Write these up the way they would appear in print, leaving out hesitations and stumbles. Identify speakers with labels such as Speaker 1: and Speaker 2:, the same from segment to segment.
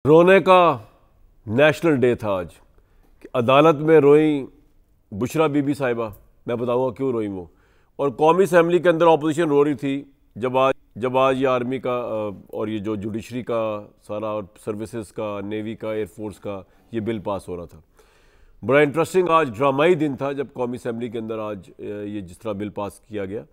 Speaker 1: रोने का national day था आज। अदालत में रोई बुशरा बीबी साहिबा। मैं बताऊंगा क्यों रोई वो। और कौमी असम्बली के अंदर अपोजिशन रो रही थी जब आज ये आर्मी का और ये जो जुडिशरी का सारा और सर्विसेज का, नेवी का, एयरफोर्स का ये बिल पास हो रहा था। बड़ा इंटरेस्टिंग आज ड्रामाई दिन था जब कौमी असम्बली के अंदर आज ये जिस तरह बिल पास किया गया।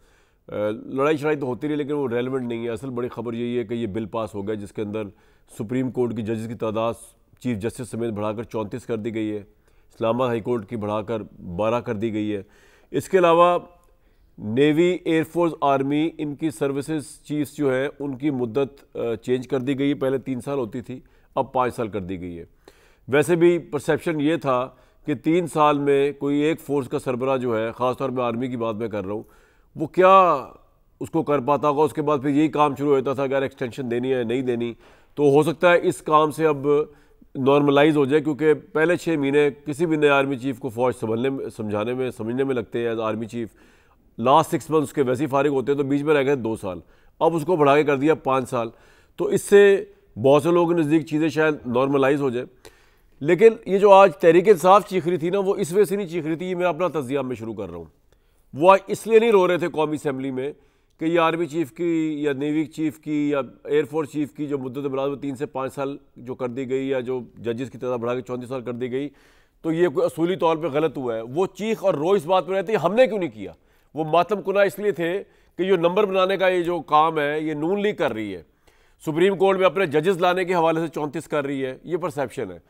Speaker 1: लड़ाई शड़ाई तो होती रही लेकिन वो रेलेवेंट नहीं है। असल बड़ी खबर यही है कि ये बिल पास हो गया जिसके अंदर सुप्रीम कोर्ट की जजेस की तादाद चीफ जस्टिस समेत बढ़ाकर 34 कर दी गई है। इस्लामाबाद हाई कोर्ट की बढ़ाकर 12 कर दी गई है। इसके अलावा नेवी, एयरफोर्स, आर्मी, इनकी सर्विसेज चीफ्स जो है उनकी मुद्दत चेंज कर दी गई है। पहले 3 साल होती थी, अब 5 साल कर दी गई है। वैसे भी परसेप्शन ये था कि 3 साल में कोई एक फोर्स का सरबराह जो है, ख़ासतौर पर आर्मी की बात मैं कर रहा हूँ, वो क्या उसको कर पाता होगा। उसके बाद फिर यही काम शुरू होता था कि यार एक्सटेंशन देनी है नहीं देनी। तो हो सकता है इस काम से अब नॉर्मलाइज हो जाए, क्योंकि पहले 6 महीने किसी भी नए आर्मी चीफ को फौज समझने में लगते हैं as army chief. Last 6 month उसके वैसे ही फारिग होते हैं, तो बीच में रह गए 2 साल। अब उसको बढ़ा के कर दिया 5 साल। तो इससे बहुत से लोगों के नज़दीक चीज़ें शायद नॉर्मलाइज हो जाए। लेकिन ये जो आज तहरीक इंसाफ चीख रही थी ना, वो इस वजह से नहीं चीख रही थी। ये मेरा अपना तज्जिया मैं शुरू कर रहा हूँ। वो आज इसलिए नहीं रो रहे थे कौमी असम्बली में कि ये आर्मी चीफ की या नेवी चीफ की या एयरफोर्स चीफ की जो मुद्दत बराबर 3 से 5 साल जो कर दी गई, या जो जजेस की तादाद बढ़ा के 34 साल कर दी गई, तो ये कोई असूली तौर पे गलत हुआ है। वो चीख और रो इस बात पर रहती है हमने क्यों नहीं किया। वो मातम कुना इसलिए थे कि ये नंबर बनाने का ये जो काम है ये नून लीग कर रही है। सुप्रीम कोर्ट में अपने जजेस लाने के हवाले से 34 कर रही है, ये परसेप्शन है।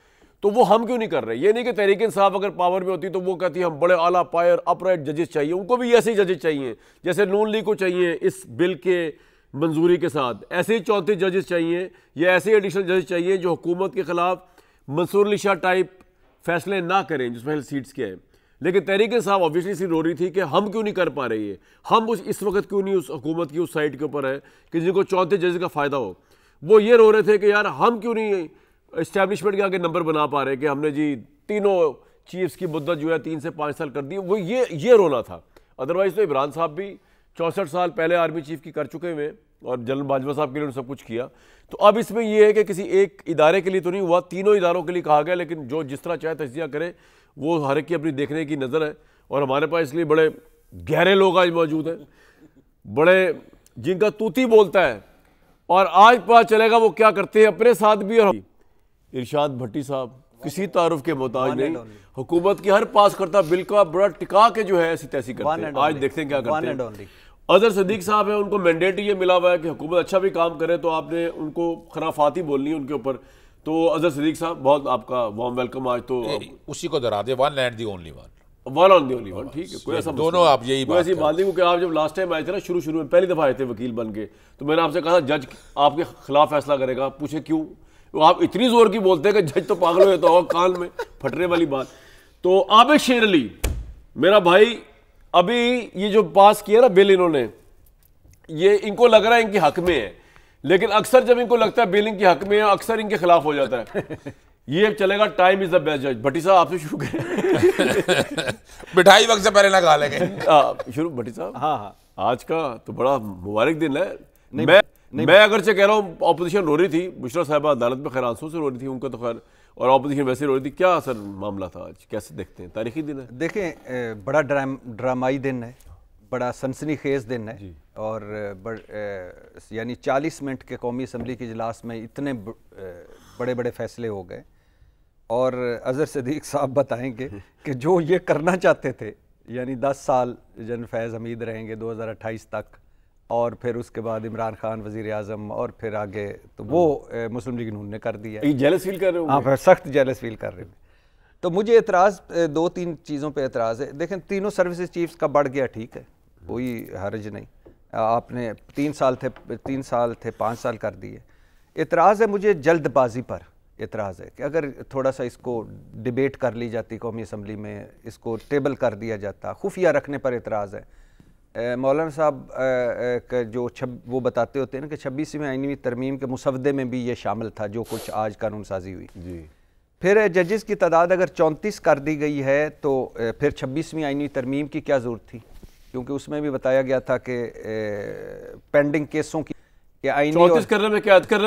Speaker 1: तो वो हम क्यों नहीं कर रहे। ये नहीं कि तहरीक इंसाफ अगर पावर में होती तो वो कहती है हम बड़े आला पायर अपराइट जजेस चाहिए। उनको भी ऐसे ही जजेस चाहिए जैसे नून लीग को चाहिए इस बिल के मंजूरी के साथ। ऐसे ही 34 जजेस चाहिए या ऐसे ही एडिशनल जजेस चाहिए जो हुकूमत के खिलाफ मंसूर अली शाह टाइप फैसले ना करें जो स्पेशल सीट्स के हैं। लेकिन तहरीक इंसाफ ऑब्वियसली सी रो रही थी कि हम क्यों नहीं कर पा रहे हैं। हम इस वक्त क्यों नहीं उस हुकूमत की उस साइड के ऊपर है कि जिनको 34 जजेस का फ़ायदा हो। वो ये रो रहे थे कि यार हम क्यों नहीं इस्टेब्लिशमेंट के आगे नंबर बना पा रहे कि हमने जी तीनों चीफ्स की मुद्दत जो है 3 से 5 साल कर दी। वो ये रोना था। अदरवाइज तो इमरान साहब भी 64 साल पहले आर्मी चीफ की कर चुके हुए और जनरल बाजवा साहब के लिए उन्होंने सब कुछ किया। तो अब इसमें यह है कि किसी एक इदारे के लिए तो नहीं हुआ, तीनों इदारों के लिए कहा गया। लेकिन जो जिस तरह चाहे तज्जिया करे वो हर एक की अपनी देखने की नज़र है। और हमारे पास इसलिए बड़े गहरे लोग आज मौजूद हैं, बड़े जिनका तूती बोलता है। और आज पता चलेगा वो क्या करते हैं अपने साथ भी। और इरशाद भट्टी साहब किसी तारुफ के मोहताज नहीं, हुकूमत की हर पास करता बिल का बड़ा टिका के जो है ऐसी तैसी करते हैं। आज देखते हैं क्या करते हैं। अजहर सदीक साहब है, उनको मैंडेट ये मिला हुआ है कि हुकूमत अच्छा भी काम करे तो आपने उनको खराफाती बोलनी है उनके ऊपर। तो अजहर सदीक साहब बहुत आपका वार्म वेलकम। आज तो
Speaker 2: उसी को दोहरा दे, one land the only one,
Speaker 1: one on the only one. ठीक है, कोई ऐसा
Speaker 2: दोनों आप यही बात
Speaker 1: ऐसी बात नहीं। क्योंकि आप जब लास्ट टाइम आए थे ना, शुरू में पहली दफ़ा आए थे वकील बन के, तो मैंने आपसे कहा जज आपके खिलाफ फैसला करेगा। पूछे क्यों। तो आप इतनी जोर की बोलते हैं कि जज तो पागल हो जाता होगा, कान में फटने वाली बात। तो आबिद शेर अली मेरा भाई, अभी ये जो पास किया ना बिल इन्होंने, ये इनको लग रहा है इनके हक में है। लेकिन अक्सर जब इनको लगता है बिल इनके हक में है, अक्सर इनके खिलाफ हो जाता है। ये चलेगा टाइम इज द बेस्ट जज। भट्टी साहब आपसे शुरू करें।
Speaker 2: मिठाई वक्त से पहले ना खा लेंगे।
Speaker 1: शुरू भट्टी साहब।
Speaker 3: हाँ,
Speaker 1: आज का तो बड़ा मुबारक दिन है। मैं अगर से कह रहा हूँ ऑपोजिशन रो रही थी, बुशरा साहिबा अदालत में खैर आंसू से रो रही थी, उनका तो खैर, और ऑपोजिशन वैसे रो रही थी। क्या सर मामला था आज, कैसे देखते हैं। तारीखी दिन है,
Speaker 3: देखें बड़ा ड्रामाई दिन है, बड़ा सनसनीखेज दिन है। और यानी 40 मिनट के कौमी असम्बली के इजलास में इतने बड़े बड़े फैसले हो गए। और अजहर सदीक साहब बताएंगे कि जो ये करना चाहते थे, यानी 10 साल जनरल फैज़ हमीद रहेंगे 2028 तक, और फिर उसके बाद इमरान खान वज़ीर आज़म, और फिर आगे तो वो मुस्लिम लीग नून ने कर दिया।
Speaker 1: ये जेलस फील कर रहे हो।
Speaker 3: हाँ, फिर सख्त जेलस फील कर रहे हैं। तो मुझे एतराज़ 2-3 चीज़ों पे एतराज़ है। देखें, तीनों सर्विसेज चीफ्स का बढ़ गया, ठीक है, कोई हर्ज नहीं। आपने 3 साल थे 5 साल कर दिए। एतराज़ है मुझे जल्दबाजी पर एतराज़ है कि अगर थोड़ा सा इसको डिबेट कर ली जाती कौमी असम्बली में, इसको टेबल कर दिया जाता। खुफिया रखने पर एतराज़ है। मौलाना साहब का जो वो बताते होते हैं ना कि 26वीं आईनी तरमीम के मुसवदे में भी ये शामिल था जो कुछ आज कानून साजी हुई जी। फिर जजेस की तादाद अगर 34 कर दी गई है तो फिर 26वीं आईनी तरमीम की क्या ज़रूरत थी, क्योंकि उसमें भी बताया गया था कि पेंडिंग केसों की कि आईनी
Speaker 1: 34 करने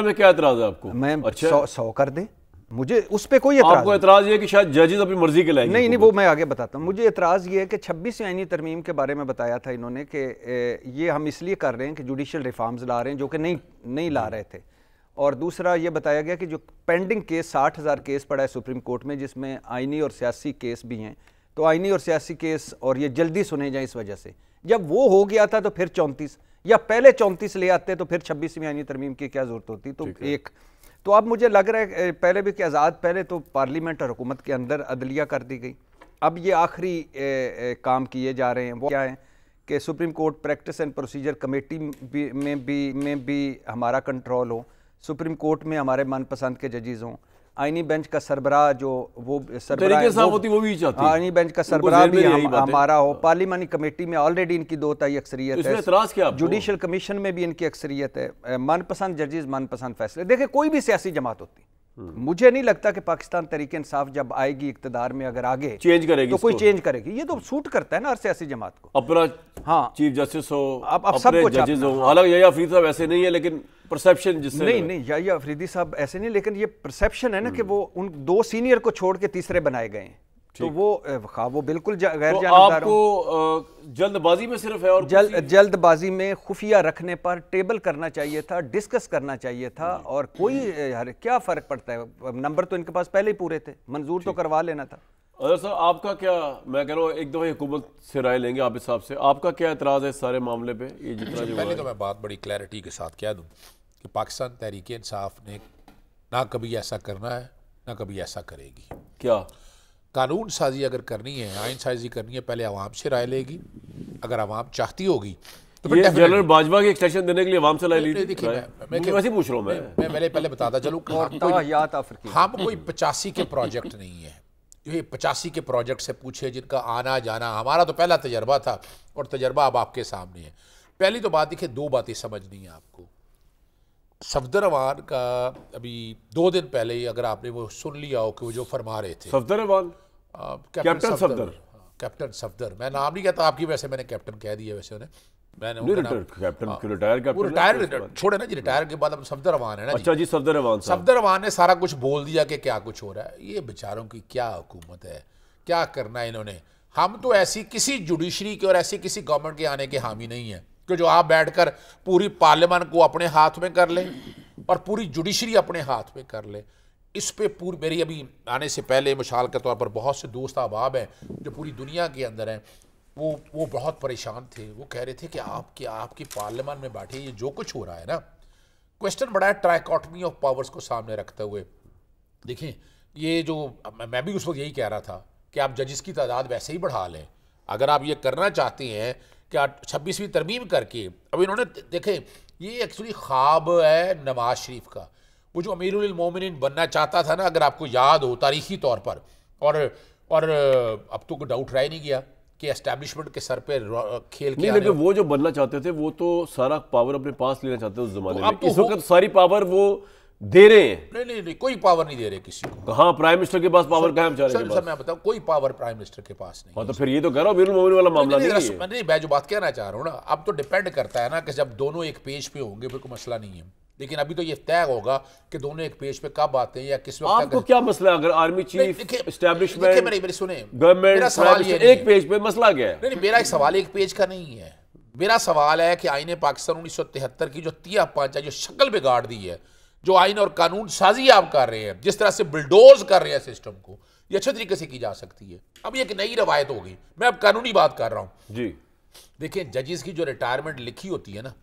Speaker 1: में क्या एतराज है आपको?
Speaker 3: मैं
Speaker 1: अच्छा
Speaker 3: 100 कर दे, मुझे उस पर कोई एतराज
Speaker 1: आपको एतराज ये है कि शायद जजेस अपनी मर्जी के लाएंगे?
Speaker 3: नहीं, वो मैं आगे बताता हूँ। मुझे एतराज़ ये है कि 26वीं आईनी तरमीम के बारे में बताया था इन्होंने कि ये हम इसलिए कर रहे हैं कि जुडिशल रिफॉर्म्स ला रहे हैं जो कि नहीं ला रहे थे। और दूसरा ये बताया गया कि जो पेंडिंग केस 60,000 केस पड़ा है सुप्रीम कोर्ट में, जिसमें आईनी और सियासी केस भी हैं, तो आईनी और सियासी केस और ये जल्दी सुने जाए इस वजह से। जब वो हो गया था तो फिर 34, या पहले 34 ले आते तो फिर 26वीं आईनी तरमीम की क्या जरूरत होती? तो एक तो अब मुझे लग रहा है पहले भी कि आज़ाद, पहले तो पार्लियामेंट और हुकूमत के अंदर अदलिया कर दी गई, अब ये आखिरी काम किए जा रहे हैं। वो क्या है कि supreme court practice and procedure committee में भी हमारा कंट्रोल हो, सुप्रीम कोर्ट में हमारे मनपसंद के जजेस हों, आईनी बेंच का सरबराह जो वो सरबराह
Speaker 1: वो भी चाहती है,
Speaker 3: आईनी बेंच का सरबराह भी हमारा हो, पार्लियामानी कमेटी में ऑलरेडी इनकी 2/3 अक्सरियत है, जुडिशल कमीशन में भी इनकी अक्सरियत है, मनपसंद जजेस मनपसंद फैसले। देखिए कोई भी सियासी जमात होती, मुझे नहीं लगता कि पाकिस्तान तहरीक इंसाफ जब आएगी इक्तदार में, अगर आगे
Speaker 1: चेंज करेगी
Speaker 3: तो कोई चेंज करेगी। ये तो सूट करता है ना हर सियासी जमात को,
Speaker 1: अपना
Speaker 3: हाँ
Speaker 1: चीफ जस्टिस हो,
Speaker 3: अब सब कुछ
Speaker 1: जजेस हो। हालांकि यही अफरीदी साहब ऐसे नहीं है, लेकिन परसेप्शन जिससे
Speaker 3: नहीं या अफरीदी साहब ऐसे नहीं, लेकिन ये परसेप्शन है ना कि वो उन 2 सीनियर को छोड़ के तीसरे बनाए गए हैं, तो वो बिल्कुल गैर जानबदार।
Speaker 1: आपको जल्दबाजी में सिर्फ है और
Speaker 3: जल्दबाजी में खुफिया रखने पर टेबल करना चाहिए था, डिस्कस करना चाहिए था, और कोई क्या फर्क पड़ता है, नंबर तो इनके पास पहले ही पूरे थे, मंजूर तो करवा लेना था।
Speaker 1: अदर साहब आपका क्या, मैं कह रहा हूँ एक दफा हुकूमत से राय लेंगे आप हिसाब से, आपका क्या एतराज़ है इस सारे मामले पे? ये जितना जो
Speaker 2: पहले तो मैं बात बड़ी क्लैरिटी के साथ कह दूँ कि पाकिस्तान तहरीक इंसाफ ने ना कभी ऐसा करना है ना कभी ऐसा करेगी।
Speaker 1: क्या
Speaker 2: कानून साजी अगर करनी है, आइन साजी करनी है, पहले आवाम से राय लेगी, अगर आवाम चाहती होगी तो
Speaker 1: ये जनरल बाजवा की एक्सटेंशन देने के लिए आवाम से राय ली?
Speaker 2: देखिए
Speaker 1: मैं वैसे पूछ रहा हूँ,
Speaker 2: मैं पहले बताता चलूँ हम कोई 85 के प्रोजेक्ट नहीं है, ये 85 के प्रोजेक्ट से पूछे जिनका आना जाना, हमारा तो पहला तजर्बा था और तजर्बा अब आपके सामने है। पहली तो बात देखिए, 2 बातें समझनी है आपको। सफदर अवान का अभी 2 दिन पहले ही अगर आपने वो सुन लिया हो कि वो जो फरमा रहे थे,
Speaker 1: सफदर अवान
Speaker 2: कैप्टन सफदर, मैं नाम नहीं कहता आपकी, वैसे मैंने कैप्टन कह दिया, वैसे उन्हें मैंने रिटायर छोड़े ना जी, रिटायर के बाद अब सफदर अवान है ना।
Speaker 1: अच्छा जी, सफदर अवान
Speaker 2: ने सारा कुछ बोल दिया कि क्या कुछ हो रहा है। ये बेचारों की क्या हुकूमत है, क्या करना है इन्होंने। हम तो ऐसी किसी जुडिशरी के और ऐसी किसी गवर्नमेंट के आने के हामी नहीं है कि जो आप बैठकर पूरी पार्लियामेंट को अपने हाथ में कर ले और पूरी जुडिशरी अपने हाथ में कर ले। इस पे पूरी, मेरी अभी आने से पहले मिसाल के तौर पर बहुत से दोस्त अहबाब हैं जो पूरी दुनिया के अंदर हैं, वो बहुत परेशान थे। वो कह रहे थे कि आपकी पार्लियामेंट में बैठे ये जो कुछ हो रहा है ना, क्वेश्चन बड़ा है ट्राइकॉटमी ऑफ पावर्स को सामने रखते हुए। देखें ये जो, मैं भी उस वक्त यही कह रहा था कि आप जजेस की तादाद वैसे ही बढ़ा लें, अगर आप ये करना चाहते हैं कि 26वीं तरमीम करके। अब इन्होंने देखें, ये एक्चुअली ख्वाब है नवाज शरीफ का, वो जो अमीरुल मोमिनीन बनना चाहता था ना, अगर आपको याद हो तारीखी तौर पर, और अब तो कोई डाउट रह नहीं गया कि एस्टैब्लिशमेंट के सर पे खेल के।
Speaker 1: नहीं, लेकिन वो जो बनना चाहते थे वो तो सारा पावर अपने पास लेना चाहते थे उस जमाने में। इस वक्त सारी पावर वो दे रहे हैं।
Speaker 2: नहीं, कोई पावर नहीं दे रहे किसी को।
Speaker 1: हाँ, प्राइम मिनिस्टर के पास पावर कहाँ है?
Speaker 2: सर मैं बताऊं, कोई पावर प्राइम मिनिस्टर के पास नहीं।
Speaker 1: हाँ, तो फिर ये तो कह रहा हूँ अमीरुल मोमिनीन वाला मामला
Speaker 2: नहीं, मैं जो बात कहना चाह रहा हूँ ना, अब तो डिपेंड करता है ना कि जब दोनों एक पेज पे होंगे फिर कोई मसला नहीं है, लेकिन अभी तो ये तय होगा कि दोनों एक पेज पे कब आते हैं या किस वक्त।
Speaker 1: आपको क्या मसला है अगर आर्मी चीफ, एस्टैब्लिशमेंट,
Speaker 2: मेरी सुने,
Speaker 1: गवर्नमेंट एक पेज पे मसला क्या है?
Speaker 2: नहीं, मेरा एक सवाल एक पेज का नहीं है। मेरा सवाल है कि आईने पाकिस्तान 1973 की जो तिया पांचा जो शक्ल बिगाड़ दी है, जो आइन और कानून साजी आप कर रहे हैं, जिस तरह से बुलडोज कर रहे हैं सिस्टम को, ये अच्छे तरीके से की जा सकती है। अब ये एक नई रवायत होगी, मैं अब कानूनी बात कर रहा हूं
Speaker 1: जी।
Speaker 2: देखिए, जजेस की जो रिटायरमेंट लिखी होती है ना,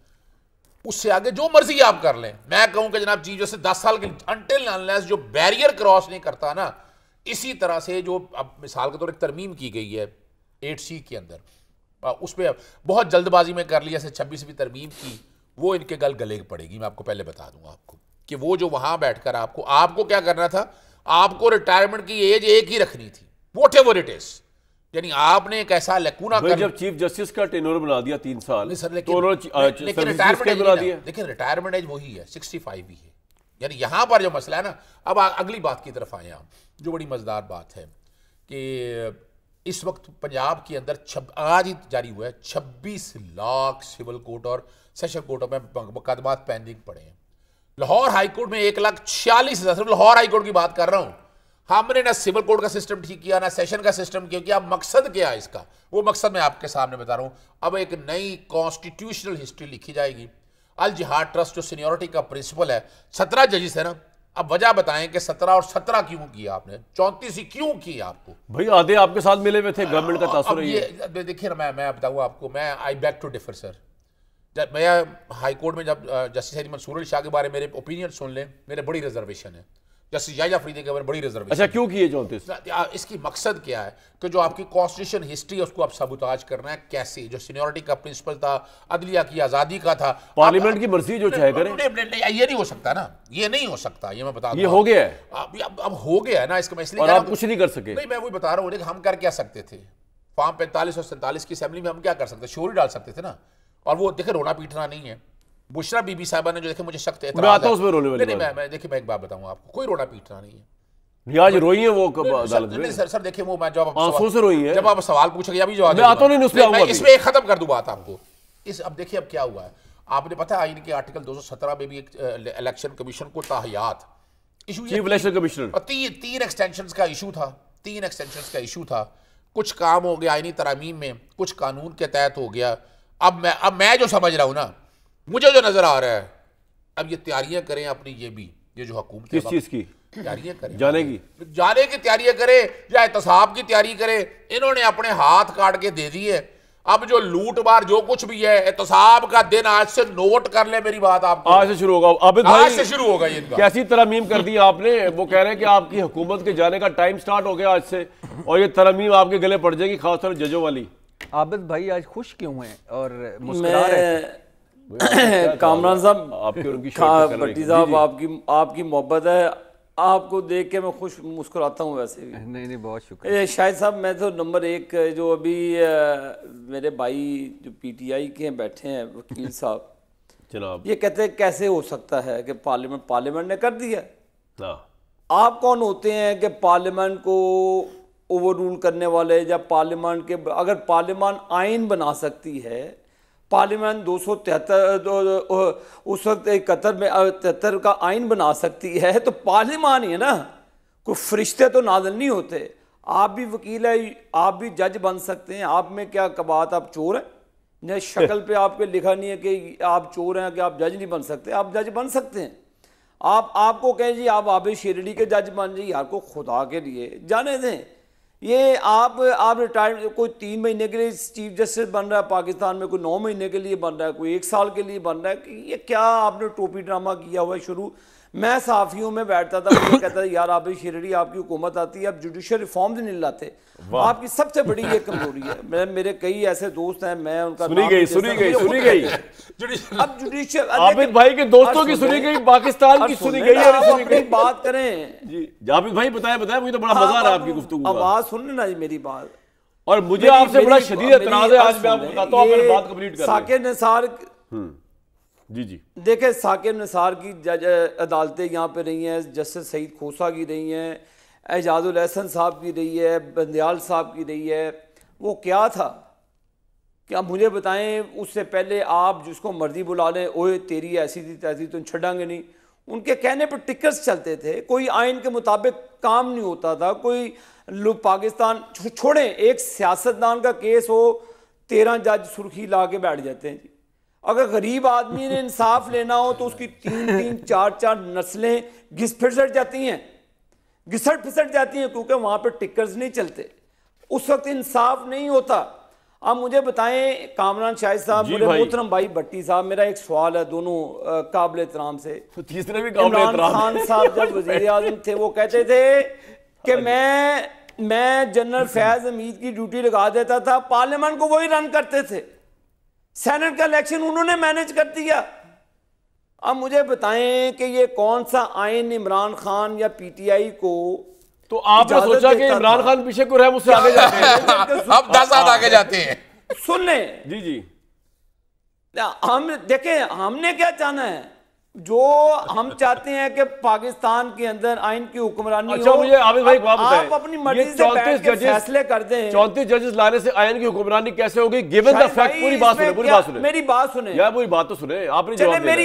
Speaker 2: उससे आगे जो मर्जी आप कर लें। मैं कहूं कि जनाब चीफ जैसे 10 साल के अनटिल अनलेस जो बैरियर क्रॉस नहीं करता ना, इसी तरह से जो अब मिसाल के तौर पर तरमीम की गई है 8C के अंदर, उस पर बहुत जल्दबाजी में कर लिया, जैसे 26वीं तरमीम की, वो इनके गले पड़ेगी। मैं आपको पहले बता दूंगा आपको कि वो जो वहां बैठकर आपको क्या करना था, आपको रिटायरमेंट की एज एक ही रखनी थी, व्हाटएवर इट इज। यानी आपने एक ऐसा लकूना कर,
Speaker 1: जब चीफ जस्टिस का टेन्योर बना दिया 3 साल,
Speaker 2: लेकिन रिटायरमेंट एज वही है, 65 ही है। यानी यहां पर जो मसला है ना, अब अगली बात की तरफ आए हम, जो बड़ी मजेदार बात है कि इस वक्त पंजाब के अंदर आज ही जारी हुआ है 26 लाख सिविल कोर्ट और सेशन कोर्टों में मुकदमात पेंडिंग पड़े हैं। लाहौर हाई कोर्ट में 1,46,000, सिर्फ लाहौर हाई कोर्ट की बात कर रहा हूं। हमने ना सिविल कोर्ट का सिस्टम ठीक किया ना सेशन का सिस्टम किया। मकसद क्या है इसका? वो मकसद मैं आपके सामने बता रहा हूं। अब एक नई कॉन्स्टिट्यूशनल हिस्ट्री लिखी जाएगी। अल जिहाद ट्रस्ट जो सीनियोरिटी का प्रिंसिपल है, 17 जजेस है ना, अब वजह बताएं कि 17 और 17 क्यों किया आपने, 34 ही क्यों की आपको?
Speaker 1: भाई आधे आपके साथ मिले हुए थे, गवर्नमेंट का तासुर है
Speaker 2: ये देखिए ना, मैं बताऊँ आपको, मैं आई बैक टू डिफर सर। जब मैं हाई कोर्ट में जब जस्टिस मंसूर अली शाह के बारे में मेरे ओपिनियन सुन लें, मेरे बड़ी रिजर्वेशन है। जस्टिस याहिया फरीदी के बारे में बड़ी रिजर्वेशन।
Speaker 1: अच्छा, क्यों किए 34?
Speaker 2: इसकी मकसद क्या है कि जो आपकी कॉन्स्टिट्यूशन हिस्ट्री है उसको आप सबूताज करना है। कैसे? जो सीनियोरिटी का प्रिंसिपल था, अदलिया की आज़ादी का था,
Speaker 1: पार्लियामेंट की मर्जी जो चाहे करें।
Speaker 2: ये नहीं हो सकता ना, ये नहीं हो सकता, ये मैं बता दूं।
Speaker 1: ये हो गया है,
Speaker 2: अब हो गया है ना, इसका मैं इसलिए
Speaker 1: और आप कुछ नहीं कर सके।
Speaker 2: नहीं, मैं वही बता रहा हूँ, हम कर क्या सकते थे? फॉर्म 45 और 47 की असेंबली में हम क्या कर सकते? शोर डाल सकते थे ना। और वो देखे रोना पीटना नहीं है। बुशरा बीबी साहिबा ने जो देखे मुझे सख्त एतराज है, मैं देखिए मैं एक बात बताऊं आपको, कोई रोना पीटना नहीं है।
Speaker 1: आज रोई है वो अदालत में।
Speaker 2: सर देखिए, वो मैं जब
Speaker 1: आंसू से रोई है।
Speaker 2: जब आप सवाल पूछेंगे अभी जवाब इसमें एक खत्म कर दूं बात आपको। अब देखिए अब क्या हुआ है, आपने पता है आईन के आर्टिकल 217 में भी एक इलेक्शन कमीशन को ताहयात इशू,
Speaker 1: चीफ इलेक्शन कमिश्नर,
Speaker 2: तीन एक्सटेंशंस का इशू था। 3 एक्सटेंशंस का इशू था। कुछ काम हो गया आईनी तरमीम में, कुछ कानून के तहत हो गया। अब मैं जो समझ रहा हूं ना, मुझे जो नजर आ रहा है, अब ये तैयारियां करें अपनी, ये जो हुकूमत
Speaker 1: किस चीज की
Speaker 2: तैयारियां करें,
Speaker 1: जाने की
Speaker 2: तैयारियां करें या एहतसाब की तैयारी करें। इन्होंने अपने हाथ काट के दे दिए। अब जो लूट मार जो कुछ भी है, एहतसाब का दिन आज से नोट कर ले मेरी बात, आपको
Speaker 1: आज से शुरू होगा। आबिद भाई,
Speaker 2: आज से शुरू होगा ये।
Speaker 1: कैसी तरमीम कर दी आपने? वो कह रहे हैं कि आपकी हुकूमत के जाने का टाइम स्टार्ट हो गया आज से, और ये तरमीम आपके गले पड़ जाएगी, खासतौर जजों वाली।
Speaker 3: आबिद भाई आज खुश क्यों हैं और मुस्कुरा रहे हैं?
Speaker 4: कामरान साहब,
Speaker 1: आपकी उनकी
Speaker 4: भट्टी साहब, आपकी मोहब्बत है, आपको देख के मैं खुश मुस्कुराता हूँ। वैसे भी
Speaker 3: नहीं, बहुत शुक्रिया।
Speaker 4: शायद साहब, मैं तो नंबर 1 जो अभी मेरे भाई जो पीटीआई के बैठे हैं वकील साहब
Speaker 1: जनाब,
Speaker 4: ये कहते हैं कैसे हो सकता है कि पार्लियामेंट ने कर दिया। आप कौन होते हैं कि पार्लियामेंट को ओवर रूल करने वाले? या पार्लियामेंट के, अगर पार्लियामेंट आइन बना सकती है, पार्लियामेंट 273 उस वक्त 73 का आइन बना सकती है, तो पार्लियामेंट ही है ना, कोई फरिश्ते तो नाज़िल नहीं होते। आप भी वकील है, आप भी जज बन सकते हैं। आप में क्या कबात, आप चोर हैं? न शक्ल पे आपके लिखा नहीं है कि आप चोर हैं कि आप जज नहीं बन सकते। आप जज बन सकते हैं। आपको कहें जी आप आबिद शिरडी के जज बन जाइए, यार को खुदा के लिए जाने दें। ये आप रिटायर्ड, कोई 3 महीने के लिए चीफ जस्टिस बन रहा है पाकिस्तान में, कोई 9 महीने के लिए बन रहा है, कोई 1 साल के लिए बन रहा है। कि ये क्या आपने टोपी ड्रामा किया हुआ है शुरू? मैं सहाफ़ियों में बैठता था, मुझे कहता था यार आबिद शिरडी आपकी हुकूमत आती है, अब जुडिशल रिफॉर्म्स नहीं लाते। आपकी सबसे बड़ी ये कमजोरी है। मेरे कई ऐसे दोस्त हैं, मैं उनका
Speaker 1: सुनी गई
Speaker 2: अब
Speaker 1: जुडिशल आबिद भाई के दोस्तों की सुनी गई, पाकिस्तान की सुनी गई है।
Speaker 4: बात करें
Speaker 1: जी आबिद भाई, बताएं मुझे तो बड़ा मजा आ रहा है आपकी गुफ्तगू का।
Speaker 4: आवाज सुनने ना जी मेरी बात,
Speaker 1: और मुझे आपसे बड़ा शदीद एतराज है। आज मैं आपको बताता हूं, आप बात कंप्लीट कर
Speaker 4: साकिर निसार
Speaker 1: जी
Speaker 4: देखे, साकिर निसार की जज अदालतें यहाँ पे रही हैं, जस्टिस सईद खोसा की रही हैं, एजाजुल एहसन साहब की रही है, बंदयाल साहब की रही है। वो क्या था, क्या मुझे बताएं? उससे पहले आप जिसको मर्जी बुला लें, ओए तेरी ऐसी थी तैसी, तुम छड़ांगे नहीं। उनके कहने पर टिकट्स चलते थे, कोई आइन के मुताबिक काम नहीं होता था। कोई लोग पाकिस्तान छोड़ें, एक सियासतदान का केस हो, 13 जज सुर्खी ला के बैठ जाते हैं जी। अगर गरीब आदमी ने इंसाफ लेना हो तो उसकी 3-3, 4-4 नस्लें घिसट जाती हैं, क्योंकि वहां पर टिकट्स नहीं चलते। उस वक्त इंसाफ नहीं होता। अब मुझे बताएं कामरान शाहिद साहब, मेरे मोहतरम भाई भट्टी साहब, मेरा एक सवाल है दोनों काबिल एहतराम से।
Speaker 1: तीसरे भी
Speaker 4: इमरान खान साहब जब वजीर आजम थे, वो कहते थे कि मैं जनरल फैज हमीद की ड्यूटी लगा देता था, पार्लियामेंट को वही रन करते थे, सेनेट का इलेक्शन उन्होंने मैनेज कर दिया। अब मुझे बताएं कि ये कौन सा आइन इमरान खान या पीटीआई को,
Speaker 1: तो आपने सोचा कि इमरान खान पीछे को रहे, मुझसे आगे जाते हैं।
Speaker 2: हम 10 साल आगे जाते हैं।
Speaker 4: सुन लें
Speaker 1: जी
Speaker 4: हम देखें, हमने क्या चाहना है? जो हम चाहते हैं कि पाकिस्तान के अंदर आइन की हुक्मरानी
Speaker 1: अच्छा,
Speaker 4: हो।
Speaker 1: मुझे आबिद भाई एक बात बताएं,
Speaker 4: आप अपनी मर्जी से बैठ के फैसले कर दें।
Speaker 1: 34 जजेस लाने से आइन की हुक्मरानी कैसे होगी गिवन द फैक्ट? पूरी बात सुने, पूरी बात सुने,
Speaker 4: मेरी बात सुने
Speaker 1: यार, पूरी बात तो सुने, आपने जवाब देना।
Speaker 4: मेरी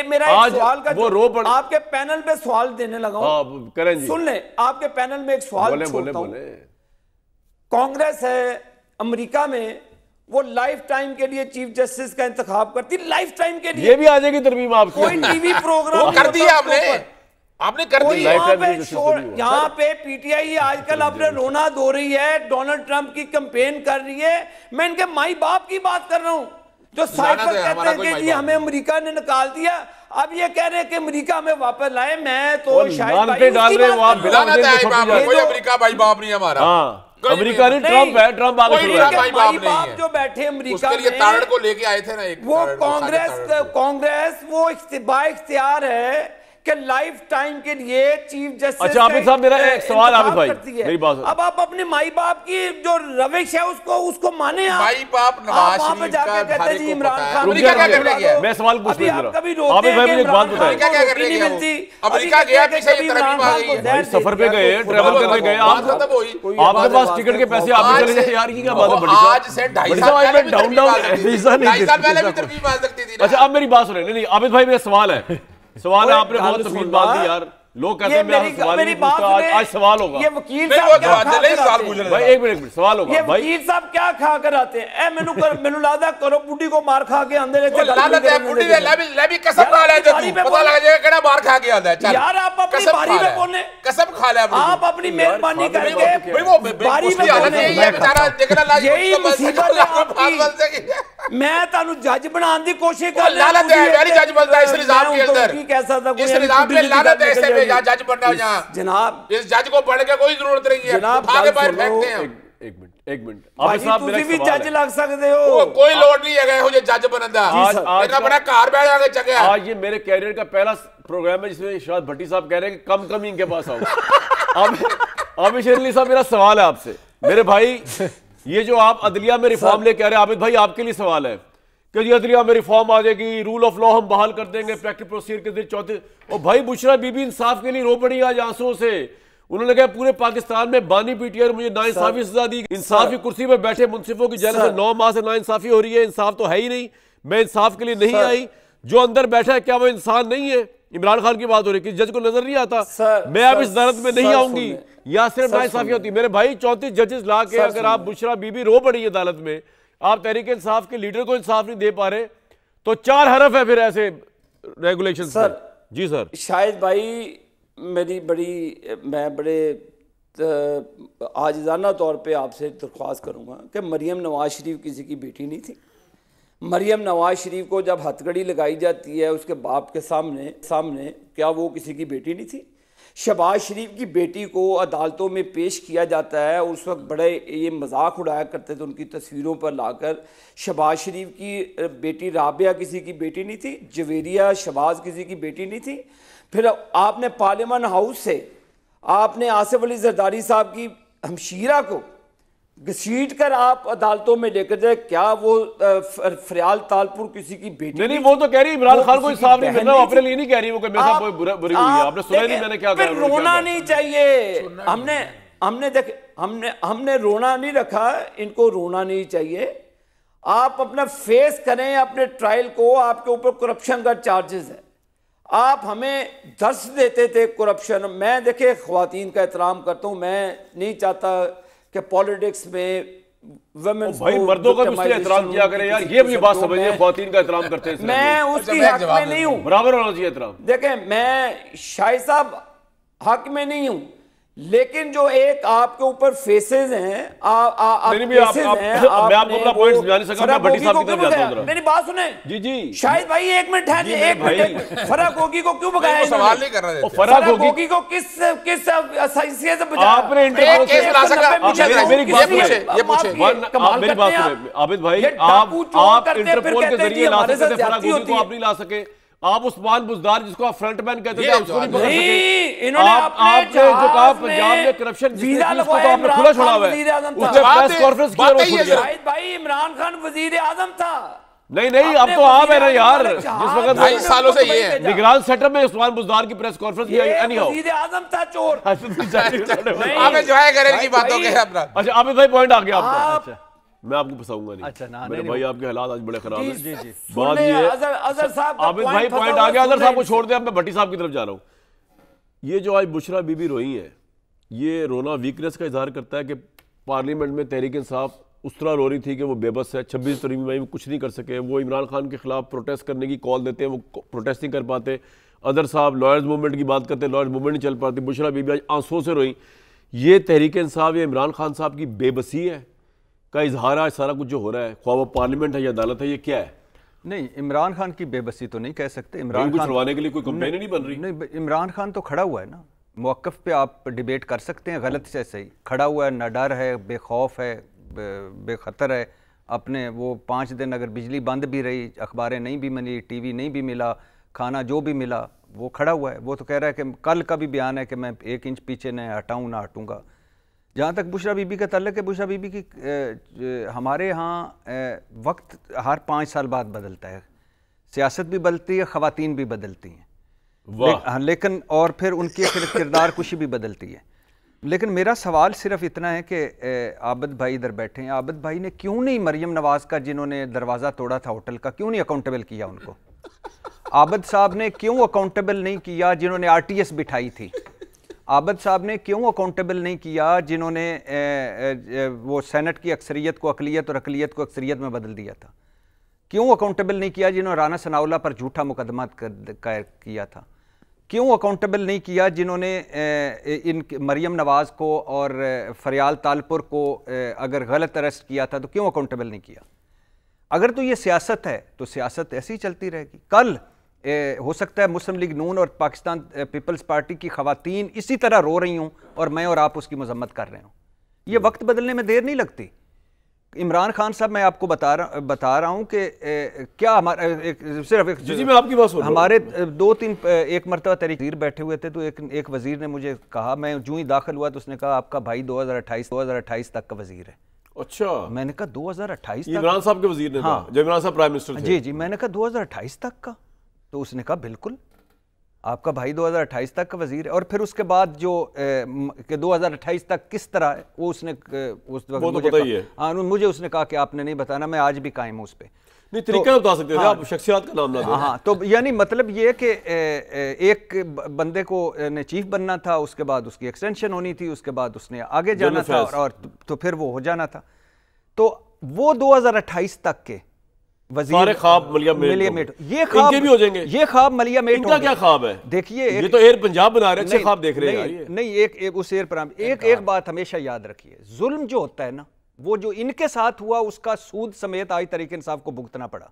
Speaker 4: मेरा एक सवाल का
Speaker 1: वो रो पड़,
Speaker 4: आपके पैनल पे सवाल देने लगा हूं,
Speaker 1: करें जी,
Speaker 4: सुन ले। आपके पैनल में एक सवाल छोड़ता हूं। कांग्रेस है अमेरिका में, वो लाइफ टाइम के लिए चीफ जस्टिस का इंतखाब करती, लाइफ टाइम के लिए।
Speaker 1: ये भी आ जाएगी तरमीम आपकी।
Speaker 4: कोई टीवी प्रोग्राम
Speaker 2: कर दिया आपने कर दिया।
Speaker 4: यहाँ पे पीटीआई आजकल अपने रोना धो रही है, डोनाल्ड ट्रंप की कैंपेन कर रही है। मैं इनके माई बाप की बात कर रहा हूँ, जो साइफर कहते हैं कि जी हमें अमेरिका ने निकाल दिया, अब ये कह रहे हैं कि अमेरिका में वापस लाए। मैं तो शायद
Speaker 1: डाल रहे हो आप,
Speaker 2: कोई अमेरिका भाई बाप नहीं हमारा,
Speaker 1: अमेरिका नहीं, ट्रम्प है, ट्रम्प आगे
Speaker 4: भाई बाप जो बैठे अमेरिका
Speaker 2: उसके लिए ताड़ को लेके आए थे ना एक,
Speaker 4: वो कांग्रेस वो इख्तियार है कि लाइफ टाइम के लिए चीफ जस्टिस।
Speaker 1: अच्छा आबिद साहब, मेरा एक सवाल, आबिद भाई मेरी बात,
Speaker 4: अब आप अपने माई बाप की जो रविश है उसको माने।
Speaker 2: माई बाप नवाज शरीफ का
Speaker 4: कहते हैं जी इमरान खान
Speaker 2: अमेरिका क्या कर रही है?
Speaker 1: मैं सवाल पूछ रहा हूं,
Speaker 4: कभी
Speaker 1: आबिद भाई मुझे एक बात बताएं,
Speaker 2: क्या कर रही है? अमेरिका गया पीछे ये तरमीम आ गई है,
Speaker 1: सफर पे गए, ट्रैवल करने गए, आपके पास टिकट के पैसे आप चले जाए यार, ये क्या बात है? बड़ी
Speaker 2: आज से 2.5 साल पहले
Speaker 1: डाउन
Speaker 2: भी तरमीम आ सकती थी।
Speaker 1: अच्छा अब मेरी बात सुने, नहीं आबिद भाई मेरा सवाल है, सवाल है, आपने बहुत तफसील बात दी यार, लोग कहते हैं आज सवाल होगा।
Speaker 4: ये वकील साहब
Speaker 1: भाई एक मिनट सवाल होगा, भाई
Speaker 4: वकील साहब क्या खा कर आते हैं? मैनू लादा करो बुढ़ी को मार खा के अंदर
Speaker 2: लानत है, बुढ़ी दे ले भी कसम खा ले, पता लग जाएगा केड़ा मार खा के आता है। चल
Speaker 4: यार आप अपनी बारी में बोले,
Speaker 2: कसम खा ले
Speaker 4: आप अपनी मेहरबानी करके
Speaker 2: भाई वो बारी में बोले, ये बेचारा देखना लाज,
Speaker 4: यही मुसीबत है आपकी। मैं तानु जज बनाने की कोशिश कर रहा हूं,
Speaker 2: लानत है यार जज बनता है इस निजाम के अंदर,
Speaker 4: कैसा था
Speaker 2: इस निजाम में लानत है ऐसे में जज बनना यहाँ
Speaker 4: जनाब,
Speaker 2: इस जज को पढ़ के कोई जरूरत नहीं है, आगे बाहर फेंकते हैं।
Speaker 1: एक मिनट आप साहब मेरा
Speaker 4: भी जज लग सकते हो,
Speaker 2: कोई लोड नहीं है हो जज बनने दा। आज बड़ा कार बैठ आगे जगह,
Speaker 1: आज ये मेरे कैरियर का पहला प्रोग्राम है जिसमें इरशाद भट्टी साहब कह रहे हैं कि कम ही इनके पास आओ। अब शेरली साहब मेरा सवाल है आपसे, मेरे भाई ये जो आप अदलिया में रिफॉर्म लेके आ रहे हैं, आबिद भाई आपके लिए सवाल है कि जी अदलिया में रिफॉर्म आ जाएगी, रूल ऑफ लॉ हम बहाल कर देंगे, प्रैक्टिस प्रोसीजर के दिन चौथे, और भाई बुशरा बीबी इंसाफ के लिए रो पड़ी आज आंसुओं से। उन्होंने कहा पूरे पाकिस्तान में बानी पीटीआई मुझे नाइंसाफी सजा दी, इंसाफ की कुर्सी पर बैठे मुंसिफों की जेल से 9 माह से नाइंसाफी हो रही है, इंसाफ तो है ही नहीं, मैं इंसाफ के लिए नहीं आई, जो अंदर बैठा है क्या वो इंसान नहीं है? इमरान खान की बात हो रही है कि जज को नजर नहीं आता, मैं अब इस अदालत में नहीं आऊंगी, या सिर्फ नाइंसाफी होती। मेरे भाई 34 जजेस ला के अगर आप बुशरा बीबी रो पड़ी है अदालत में, आप तहरीक इंसाफ के लीडर को इंसाफ नहीं दे पा रहे, तो 4 हरफ है फिर ऐसे रेगुलेशन सर। जी सर,
Speaker 4: शायद भाई मैं बड़े आजिज़ाना तौर पे आपसे दरख्वास्त करूँगा कि मरियम नवाज शरीफ किसी की बेटी नहीं थी। मरियम नवाज शरीफ को जब हथकड़ी लगाई जाती है उसके बाप के सामने क्या वो किसी की बेटी नहीं थी? शहबाज शरीफ की बेटी को अदालतों में पेश किया जाता है, उस वक्त बड़े ये मजाक उड़ाया करते थे उनकी तस्वीरों पर लाकर। शहबाज शरीफ की बेटी राबिया किसी की बेटी नहीं थी, जवेरिया शहबाज किसी की बेटी नहीं थी। फिर आपने पार्लियामेंट हाउस से आपने आसिफ अली जरदारी साहब की हमशीरा को घसीट कर आप अदालतों में लेकर जाए, क्या वो फरियाल तालपुर किसी की बेटी
Speaker 1: नहीं, वो तो कह रही इमरान खान को इंसाफ नहीं मिल रहा, अपने लिए नहीं कह रही वो कि मेरे साथ बुरी हुई है, आपने सुना नहीं मैंने क्या कहा?
Speaker 4: रोना नहीं चाहिए, हमने रोना नहीं रखा, इनको रोना नहीं चाहिए। आप अपना फेस करें अपने ट्रायल को, आपके ऊपर करप्शन का चार्जेस है, आप हमें दर्श देते थे करप्शन। मैं देखिए ख्वातीन का एहतराम करता हूँ, मैं नहीं चाहता कि पॉलिटिक्स में वुमेन्स
Speaker 1: भाई मर्दों का भी एहतराम किया करें यार, ये भी बात समझिए, ख्वातीन का एहतराम करते हैं,
Speaker 4: मैं उसकी हक में नहीं हूँ,
Speaker 1: बराबर होना चाहिए एहतराम।
Speaker 4: देखें मैं शाहिद साहब हक में नहीं हूँ, लेकिन जो एक आपके ऊपर फेसेस हैं,
Speaker 1: मैं आपको अपना पॉइंट समझा नहीं सका, मैं भट्टी साहब की तरफ जाता हूं।
Speaker 4: मेरी बात सुने
Speaker 1: जी
Speaker 4: शाहिद भाई, एक मिनट है, एक मिनट। फराक होगी को क्यों भगाया?
Speaker 2: सवाल नहीं कर रहे थे।
Speaker 4: फराक होगी को किस हैसियत से बचाया?
Speaker 1: आपने
Speaker 2: केस ला सका?
Speaker 1: मेरी बात सुने आबिद भाई, आप इंटरपोल के जरिए ला सकते थे, फराक होगी को आप नहीं ला सके। आप उस्मान बुजदार जिसको आप फ्रंटमैन कहते थे उसको नहीं पकड़ सके। आपने जो कहा पंजाब में करप्शन जिसको आपने खुला छोड़ा हुआ है, उसने प्रेस कॉन्फ्रेंस की और
Speaker 4: शाहिद भाई इमरान खान वजीर आजम था,
Speaker 1: नहीं नहीं, अब तो आप है ना यार, जिस वक्त
Speaker 2: 2.5 सालों से ये है।
Speaker 1: निगरान सेटअप में उस्मान बुज़दार की प्रेस कॉन्फ्रेंस भी आई। एनीहाउ
Speaker 4: वज़ीर आज़म था चोर।
Speaker 2: आप एंजॉय करें की बातों के अपना।
Speaker 1: अच्छा आबिद भाई पॉइंट आ गया आपका। अच्छा मैं आपको फंसाऊंगा नहीं।
Speaker 3: अच्छा, ना,
Speaker 1: मेरे
Speaker 3: नहीं,
Speaker 1: भाई आपके हालात आज बड़े खराब हैं।
Speaker 3: जी, जी।
Speaker 1: बात ये है,
Speaker 4: अज़हर साहब का
Speaker 1: आबिद भाई पॉइंट आ गया, अज़हर साहब को छोड़ दे, अब मैं भट्टी साहब की तरफ जा रहा हूँ। ये जो आज बुशरा बीबी रोई है, ये रोना वीकनेस का इजहार करता है कि पार्लियामेंट में तहरीक इंसाफ उस तरह रो रही थी कि वो बेबस है, 26 तरमीम में कुछ नहीं कर सके। वो इमरान खान के खिलाफ प्रोटेस्ट करने की कॉल देते हैं, वो प्रोटेस्ट नहीं कर पाते। अदर साहब लॉयर्स मूवमेंट की बात करते हैं, लॉयर्स मूवमेंट नहीं चल पाती। बुशरा बीबी आज आंसू से रोई। ये तहरीक इंसाफ या इमरान खान साहब की बेबसी है का इजहार है सारा कुछ जो हो रहा है, ख्वाह वो पार्लियामेंट है या अदालत है, ये क्या है?
Speaker 3: नहीं, इमरान खान की बेबसी तो नहीं कह सकते। इमरान
Speaker 1: कुछ
Speaker 3: खान
Speaker 1: छुड़वाने के लिए कोई कंपेन नहीं बन रही।
Speaker 3: नहीं, इमरान खान तो खड़ा हुआ है ना, मौक़िफ़ पे आप डिबेट कर सकते हैं, गलत से सही खड़ा हुआ है, ना डर है, बेखौफ है, बेखतर है। अपने वो 5 दिन अगर बिजली बंद भी रही, अखबारें नहीं भी मिली, टीवी नहीं भी मिला, खाना जो भी मिला, वो खड़ा हुआ है। वो तो कह रहा है कि कल का भी बयान है कि मैं 1 इंच पीछे न हटाऊँ ना हटूँगा। जहाँ तक बुशरा बीबी का ताल्लुक है, बुशरा बीबी की हमारे यहाँ वक्त हर 5 साल बाद बदलता है, सियासत भी बदलती है, ख़वातीन भी बदलती हैं, लेकिन और फिर उनकी फिर किरदार कुशी भी बदलती है। लेकिन मेरा सवाल सिर्फ इतना है कि आबिद भाई इधर बैठे हैं, आबिद भाई ने क्यों नहीं मरियम नवाज़ का, जिन्होंने दरवाज़ा तोड़ा था होटल का, क्यों नहीं अकाउंटेबल किया उनको? आबिद साहब ने क्यों अकाउंटेबल नहीं किया जिन्होंने RTS बिठाई थी? आबिद साहब ने क्यों अकाउंटेबल नहीं किया जिन्होंने वो सेनेट की अक्सरियत को अकलियत और अकलियत को अक्सरियत में बदल दिया था? क्यों अकाउंटेबल नहीं किया जिन्होंने राना सनाउल्लाह पर झूठा मुकदमा किया था? क्यों अकाउंटेबल नहीं किया जिन्होंने इन मरियम नवाज़ को और फरियाल तालपुर को अगर गलत अरेस्ट किया था तो क्यों अकाउंटेबल नहीं किया? अगर तो ये सियासत है तो सियासत ऐसी ही चलती रहेगी। कल हो सकता है मुस्लिम लीग नून और पाकिस्तान पीपल्स पार्टी की ख़वातीन इसी तरह रो रही हूँ और मैं और आप उसकी मजम्मत कर रहे हूँ। ये वक्त बदलने में देर नहीं लगती। इमरान खान साहब, मैं आपको बता रहा हूँ कि क्या हमारा सिर्फ
Speaker 1: जी मैं आपकी बात सुन रहा हूं।
Speaker 3: हमारे 2-3 एक मरतबा तहरीक वज़ीर बैठे हुए थे, तो एक वज़ीर ने मुझे कहा, मैं जूँ ही दाखिल हुआ तो उसने कहा आपका भाई 2028 तक का वज़ीर है।
Speaker 1: अच्छा,
Speaker 3: मैंने कहा 2028 तक?
Speaker 1: इमरान साहब के वज़ीर ने कहा, जब इमरान साहब प्राइम मिनिस्टर थे।
Speaker 3: जी जी, मैंने कहा 2028 तक का? तो उसने कहा बिल्कुल, आपका भाई 2028 तक का वजीर है। और फिर उसके बाद जो कि 2028 तक किस तरह है वो उसने उस वक्त मुझे पता ही है। हाँ, मुझे उसने कहा कि आपने नहीं बताना, मैं आज भी कायम हूँ उस पर।
Speaker 1: नहीं, तरीका बता सकते थे आप, शख्सियत का नाम ना दें।
Speaker 3: हाँ, तो यानी मतलब ये कि एक बंदे को ने चीफ बनना था, उसके बाद उसकी एक्सटेंशन होनी थी, उसके बाद उसने आगे जाना था और तो फिर वो हो जाना था। तो वो 2028 तक के
Speaker 1: सारे ख्वाब मलिया मेट,
Speaker 3: ये ख्वाब
Speaker 1: भी हो जाएंगे।
Speaker 3: ये ख्वाब मलिया मेट,
Speaker 1: इनका क्या ख्वाब है?
Speaker 3: देखिए,
Speaker 1: ये तो एयर पंजाब बना रहे, अच्छे ख्वाब देख रहे हैं।
Speaker 3: नहीं, एक उस एयर पर एक बात हमेशा याद रखिए, जुल्म जो होता है ना, वो जो इनके साथ हुआ उसका सूद समेत आज तहरीक इंसाफ को भुगतना पड़ा।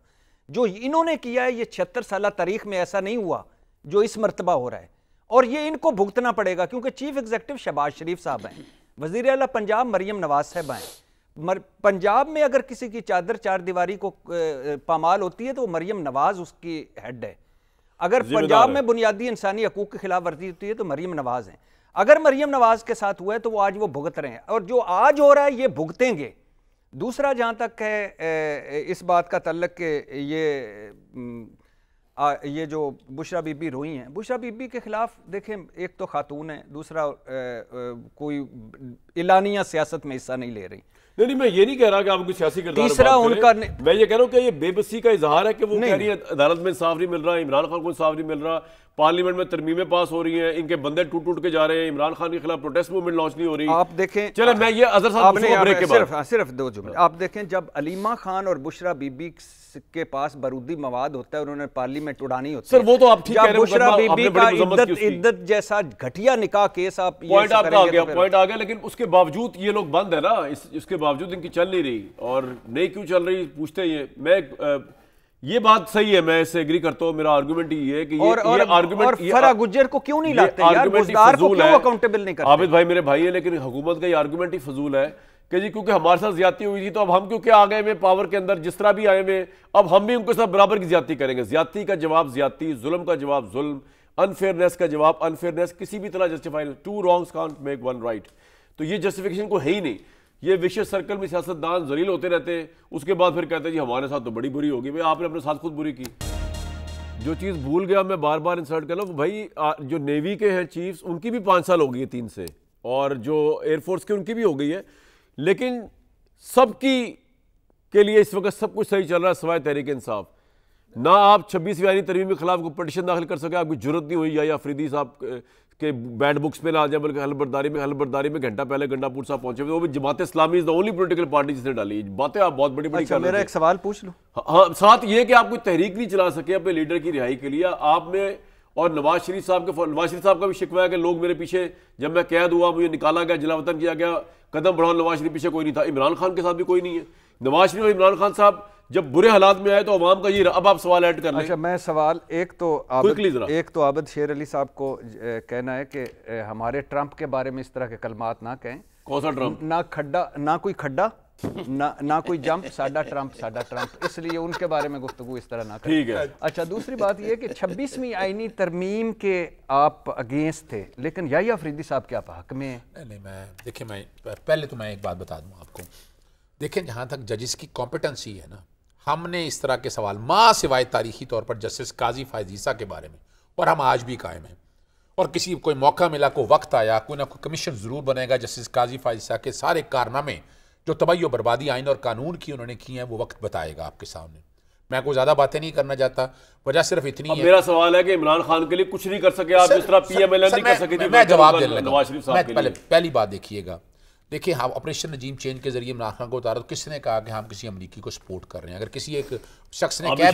Speaker 3: जो इन्होंने किया है, ये 76 साल तारीख में ऐसा नहीं हुआ जो इस मरतबा हो रहा है, और ये इनको भुगतना पड़ेगा, क्योंकि चीफ एग्जीक्यूटिव शहबाज शरीफ साहब हैं, वजीर आला पंजाब मरियम नवाज साहब हैं। पंजाब में अगर किसी की चादर चार दीवारी को पामाल होती है तो मरियम नवाज उसकी हेड है। अगर पंजाब में बुनियादी इंसानी हकूक की खिलाफ वर्जी होती है तो मरियम नवाज हैं। अगर मरियम नवाज के साथ हुआ है तो वो आज वो भुगत रहे हैं, और जो आज हो रहा है ये भुगतेंगे। दूसरा, जहाँ तक है इस बात का तल्लक के ये जो बुशरा बीबी रोई हैं, बुशरा बीबी के खिलाफ देखें, एक तो खातून है, दूसरा कोई इलानिया सियासत में हिस्सा नहीं ले रही।
Speaker 1: नहीं, मैं ये नहीं कह रहा कि आप कोई सियासी किरदार
Speaker 3: तीसरा उनका,
Speaker 1: मैं ये कह रहा हूँ कि ये बेबसी का इजहार है कि वो कह रही है अदालत में इंसाफ नहीं मिल रहा, इमरान खान को इंसाफ नहीं मिल रहा, पार्लियामेंट में तरमीमें पास हो रही हैं, इनके बंदे टूट टूट के जा रहे हैं, इमरान खान के खिलाफ प्रोटेस्ट मूवमेंट लॉन्च नहीं हो रही।
Speaker 3: आप देखें,
Speaker 1: चले मैं ये अजहर साहब ब्रेक के बाद
Speaker 3: सिर्फ 2 जुमले आप देखें, जब अलीमा खान और बुशरा बीबी के पास बारूदी मवाद होता है, उन्होंने पार्लियामेंट उड़ानी होती है।
Speaker 1: सर वो तो आप ठीक कह रहे हैं,
Speaker 3: बुशरा बीबी का इद्दत जैसा घटिया निकाह केस आप
Speaker 1: पॉइंट आपका आ गया, लेकिन उसके बावजूद ये लोग बंद है ना, इसके बावजूद इनकी चल नहीं रही, और नहीं क्यों चल रही पूछते हैं। मैं ये बात सही है, मैं इससे एग्री करता हूँ। मेरा आर्गुमेंट ही है कि ये आर्गुमेंट
Speaker 3: फरा गुज्जर को क्यों नहीं लाते यार, बुज़दार को क्यों अकाउंटेबल नहीं करते?
Speaker 1: आबिद भाई मेरे भाई है, लेकिन हुकूमत का ये आर्गुमेंट ही फजूल है कि जी क्योंकि हमारे साथ ज्यादती हुई थी तो अब हम क्योंकि आ गए में पावर के अंदर, जिस तरह भी आए में, अब हम भी उनके साथ बराबर की ज्यादती करेंगे। ज्यादती का जवाब ज्यादती, जुल्म का जवाब जुल्म, अनफेयरनेस का जवाब अनफेयरनेस, किसी भी तरह justify, 2 wrongs can't make 1 right। तो ये जस्टिफिकेशन को है ही नहीं। ये विशेष सर्कल में सियासतदान जलील होते रहते हैं, उसके बाद फिर कहते हैं जी हमारे साथ तो बड़ी बुरी होगी। भाई आपने अपने साथ खुद बुरी की। जो चीज़ भूल गया मैं बार बार इंसर्ट कर लूँ, भाई जो नेवी के हैं चीफ्स उनकी भी 5 साल हो गई है 3 से, और जो एयरफोर्स के उनकी भी हो गई है, लेकिन सबकी के लिए इस वक्त सब कुछ सही चल रहा है सिवाय तहरीक इंसाफ। ना आप 26वीं आईनी तरमीम के खिलाफ कोई पटिशन दाखिल कर सके, आपकी जरूरत नहीं हुई, या अफरीदी साहब के बैड बुक्स पे ना आ जाए, बल्कि हलबर्दारी में घंटा पहले गंडापुर साहब पहुंचे हुए, वो भी Jamaat Islami is the only political party जिसने डाली। बातें आप बहुत बड़ी बड़ी
Speaker 3: अच्छा, मेरा एक सवाल पूछ लूं।
Speaker 1: हाँ, साथ ये कि आप कोई तहरीक नहीं चला सके अपने लीडर की रिहाई के लिए। आप में और नवाज शरीफ साहब का भी शिकवा है कि लोग मेरे पीछे, जब मैं कैद हुआ मुझे निकाला गया, जलावतन किया गया, कदम बढ़ाओ, नवाज शरीफ पीछे कोई नहीं था। इमरान खान के साथ भी कोई नहीं है। नवाज शरीफ और इमरान खान साहब जब बुरे हालात में आए तो अवाम का ये, अब आप सवाल ऐड कर लें।
Speaker 3: अच्छा, मैं सवाल एक तो आबिद शेर अली साहब को कहना है कि हमारे ट्रंप के बारे में इस तरह के कलमात ना कहें।
Speaker 1: कौन सा ट्रंप?
Speaker 3: ना खड्डा, ना कोई खड्डा, ना कोई जंप, साडा ट्रंप, इसलिए उनके बारे में गुफ्तगू इस तरह ना करें।
Speaker 1: ठीक है।
Speaker 3: अच्छा, दूसरी बात यह कि 26वीं आईनी तरमीम के आप अगेंस्ट थे, लेकिन याहिया अफरीदी साहब के आप हक में?
Speaker 2: नहीं, मैं पहले तो मैं एक बात बता दूं आपको। देखें, जहां तक जजिस की कॉम्पिटेंसी है ना, हमने इस तरह के सवाल सिवाय तारीखी तौर पर जस्टिस काजी फायज ईसा के बारे में, और हम आज भी कायम हैं, और किसी कोई मौका मिला, कोई वक्त आया, कोई ना कोई कमीशन ज़रूर बनेगा जस्टिस काजी फायज ईसा के सारे कारनामे जो तबाही और बर्बादी आइन और कानून की उन्होंने की हैं, वो वक्त बताएगा आपके सामने। मैं कोई ज़्यादा बातें नहीं करना चाहता, वजह सिर्फ इतनी है।
Speaker 1: मेरा सवाल है कि इमरान खान के लिए कुछ नहीं कर सके आप, जिस तरह PMLN नहीं कर सके।
Speaker 2: मैं जवाब देने लगा। पहली बात देखिएगा, देखिए, हम ऑपरेशन नजीम चेंज के जरिए इमरान खान को उतारा तो किसने कहा कि हम किसी अमरीकी को सपोर्ट कर रहे हैं? अगर किसी एक शख्स ने कहा,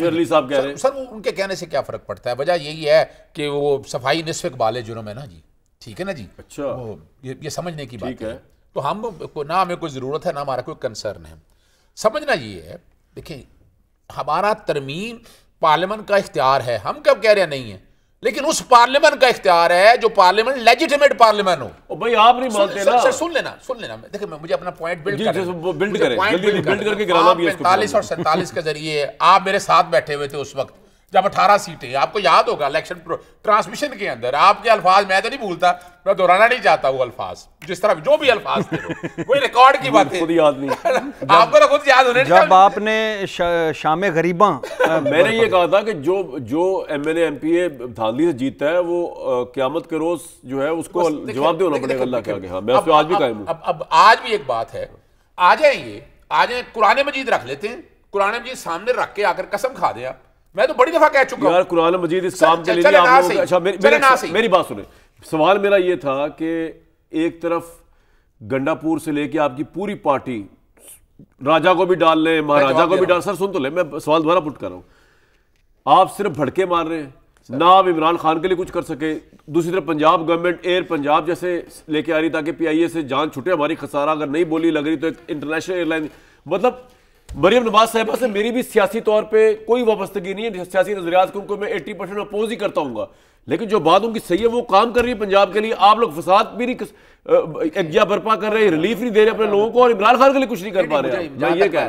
Speaker 2: सर वो उनके कहने से क्या फ़र्क पड़ता है? वजह यही है कि वो सफाई निस्फ़ इक़बाल जुर्म है ना जी, ठीक है ना जी।
Speaker 1: अच्छा,
Speaker 2: वो ये समझने की बात है। तो हम ना हमें कोई ज़रूरत है, ना हमारा कोई कंसर्न है। समझना ये है, देखिए, हमारा तरमीम पार्लियामेंट का इख्तियार है। हम कब कह रहे हैं नहीं है, लेकिन उस पार्लियामेंट का इख्तियार है जो पार्लियामेंट लेजिटिमेट पार्लियामेंट हो।
Speaker 1: भाई आप नहीं मानते ना।
Speaker 2: सर सुन लेना। देखिए, मुझे अपना पॉइंट बिल्ड करके 45 और 47 के जरिए आप मेरे साथ बैठे हुए थे उस वक्त जब 18 सीटें, आपको याद होगा इलेक्शन ट्रांसमिशन के अंदर आपके अल्फाज मैं तो नहीं भूलता, मैं दोहराना नहीं चाहता वो अल्फाज, जिस तरह जो भी अल्फाज थे कोई रिकॉर्ड की बात
Speaker 1: खुद याद नहीं
Speaker 2: आपको खुद याद होने
Speaker 3: जब आपने शाम गरीबा
Speaker 1: मैंने ये कहा था कि जो MLA MPA धांधली से जीतता है वो क़यामत के रोज जो है उसको जवाब देना पड़ेगा अल्लाह के आगे। हाँ, मैं उस पर आज भी कायम हूं।
Speaker 2: अब आज भी एक बात है, आ जाए कुरान मजीद रख लेते हैं, कुरान मजीद सामने रख के आकर कसम खा दे आप। मैं तो बड़ी दफा कह चुका हूं
Speaker 1: यार, कुरान मजीद इस काम के लिए आप लोग। अच्छा, मेरी बात सुने। सवाल मेरा ये था कि एक तरफ गंडापुर से लेके आपकी पूरी पार्टी, राजा को भी डाल लें, महाराजा को भी डाल, सर सुन तो ले, मैं सवाल दोबारा पुट कर रहा हूं। आप सिर्फ भड़के मार रहे हैं ना, आप इमरान खान के लिए कुछ कर सके। दूसरी तरफ पंजाब गवर्नमेंट एयर पंजाब जैसे लेके आ रही ताकि PIA से जान छुटे हमारी, खसारा अगर नहीं बोली लग रही तो एक इंटरनेशनल एयरलाइन। मतलब मरियम नवाज साहिबा से मेरी भी सियासी तौर पे कोई वाबस्तगी नहीं है, सियासी नजरियात को उनको मैं 80% अपोज ही करता हूँ, लेकिन जो बात उनकी सही है वो काम कर रही है पंजाब के लिए। आप लोग फसाद भी नहीं एकजा बर्पा कर रहे हैं, रिलीफ नहीं दे रहे अपने लोगों को, और इमरान खान के लिए कुछ नहीं कर पा रहे।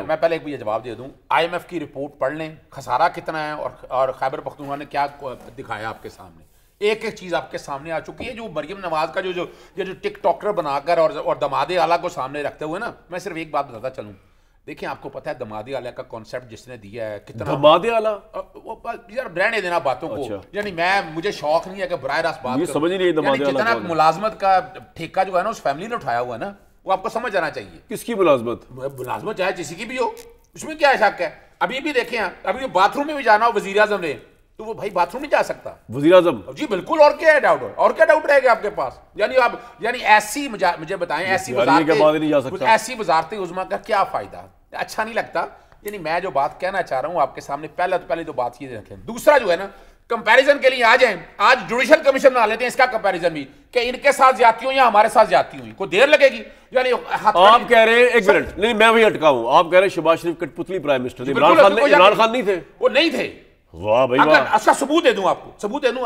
Speaker 2: मैं पहले एक जवाब दे दूं, IMF की रिपोर्ट पढ़ लें, खसारा कितना है और खैबर पख्तूनख्वा ने क्या दिखाया आपके सामने। एक एक चीज आपके सामने आ चुकी है। जो मरियम नवाज का जो टिकटॉकर बनाकर और दमादे आला को सामने रखते हुए ना, मैं सिर्फ एक बात बताता चलूं। देखिए, आपको पता है दमादे आला का कॉन्सेप्ट जिसने दिया है कितना
Speaker 1: दमादे आला,
Speaker 2: यार रहने देना बातों को। अच्छा। यानी मुझे शौक नहीं है कि बराह रास्त बात
Speaker 1: करूं, समझ नहीं दमादे आला
Speaker 2: जितना मुलाजमत का ठेका जो है ना उस फैमिली ने उठाया हुआ है ना, वो आपको समझ आना चाहिए।
Speaker 1: किसकी मुलाजमत?
Speaker 2: मुलाजमत चाहे किसी की भी हो, उसमें क्या शक है। अभी भी देखें, अभी बाथरूम में भी जाना हो वजीर आजम ने, तो वो भाई बाथरूम नहीं जा सकता
Speaker 1: वजीर आजम जी,
Speaker 2: बिल्कुल। और क्या है डाउट, और क्या डाउट रहेगा आपके पास? यानी ऐसी मुझे बताएं, ऐसी वजारत उज़्मा का क्या फायदा? अच्छा नहीं लगता। यानी मैं जो बात कहना चाह रहा हूं आपके सामने, पहले तो बात ये रखें। दूसरा जो है ना, कंपैरिजन के लिए आ जाएं, आज जुडिशल कमीशन बना लेते हैं, इसका कंपैरिजन भी कि इनके साथ ज्यादती हुई या हमारे साथ ज्यादती हुई, कोई देर लगेगी। यानी
Speaker 1: आप कह रहे हैं, एक मिनट, नहीं मैं वही अटका हूं, आप कह रहे हैं शहबाज शरीफ कठपुतली प्राइम मिनिस्टर, इमरान खान नहीं थे?
Speaker 2: वो नहीं थे।
Speaker 1: वाह भाई वाह।
Speaker 2: अच्छा, सबूत दे दूं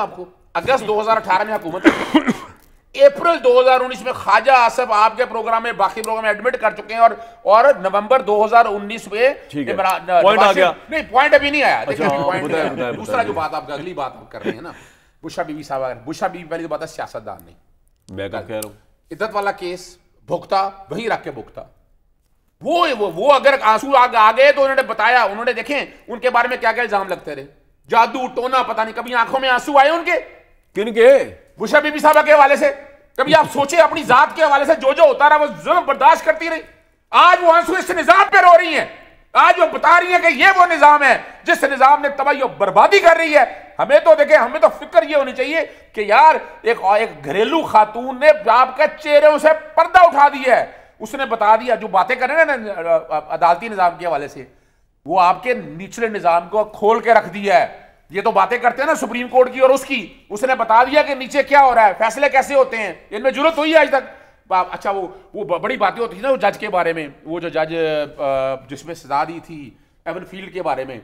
Speaker 2: आपको। अगस्त 2018 में हुकूमत, अप्रैल 2019 में ख्वाजा आसिफ आपके प्रोग्राम में, बाकी प्रोग्राम में एडमिट कर चुके हैं, और नवंबर 2019 में
Speaker 1: पॉइंट आ गया।
Speaker 2: नहीं, पॉइंट अभी नहीं आया। दूसरा जो बात आप अगली बात आप कर रहे हैं ना, बुशा बीबी साहब, बुशा बीबी पहली तो बात है सियासतदान नहीं,
Speaker 1: मैं क्या कह रहा हूं,
Speaker 2: इद्दत वाला केस भुगता, वहीं रख के भुगता, वो अगर आंसू आ गए तो उन्होंने बताया, उन्होंने देखें उनके बारे में क्या क्या इल्जाम लगते रहे, जादू टोना, पता नहीं, कभी आंखों में आंसू आए उनके?
Speaker 1: किनके?
Speaker 2: बुशरा बीबी साहबा के हवाले से। कभी आप सोचे अपनी जात के हवाले से जो जो होता रहा वो जुल्म बर्दाश्त करती रही। आज वो आंसू इस निजाम पे रो रही हैं, आज वो बता रही है कि ये वो निजाम है जिस निजाम ने तबाही और बर्बादी कर रही है। हमें तो देखें, हमें तो फिक्र ये होनी चाहिए कि यार एक घरेलू खातून ने आपके चेहरे से पर्दा उठा दिया है, उसने बता दिया, जो बातें कर रहे हैं ना अदालती निजाम के हवाले से, वो आपके निचले निजाम को खोल के रख दिया है। ये तो बातें करते हैं ना सुप्रीम कोर्ट की और उसकी, उसने बता दिया कि नीचे क्या हो रहा है, फैसले कैसे होते हैं, इनमें जरूरत हुई है आज तक? अच्छा, वो बड़ी बातें होती थी ना वो जज के बारे में, वो जो जज जिसमें सजा दी थी एवन फील्ड के बारे में,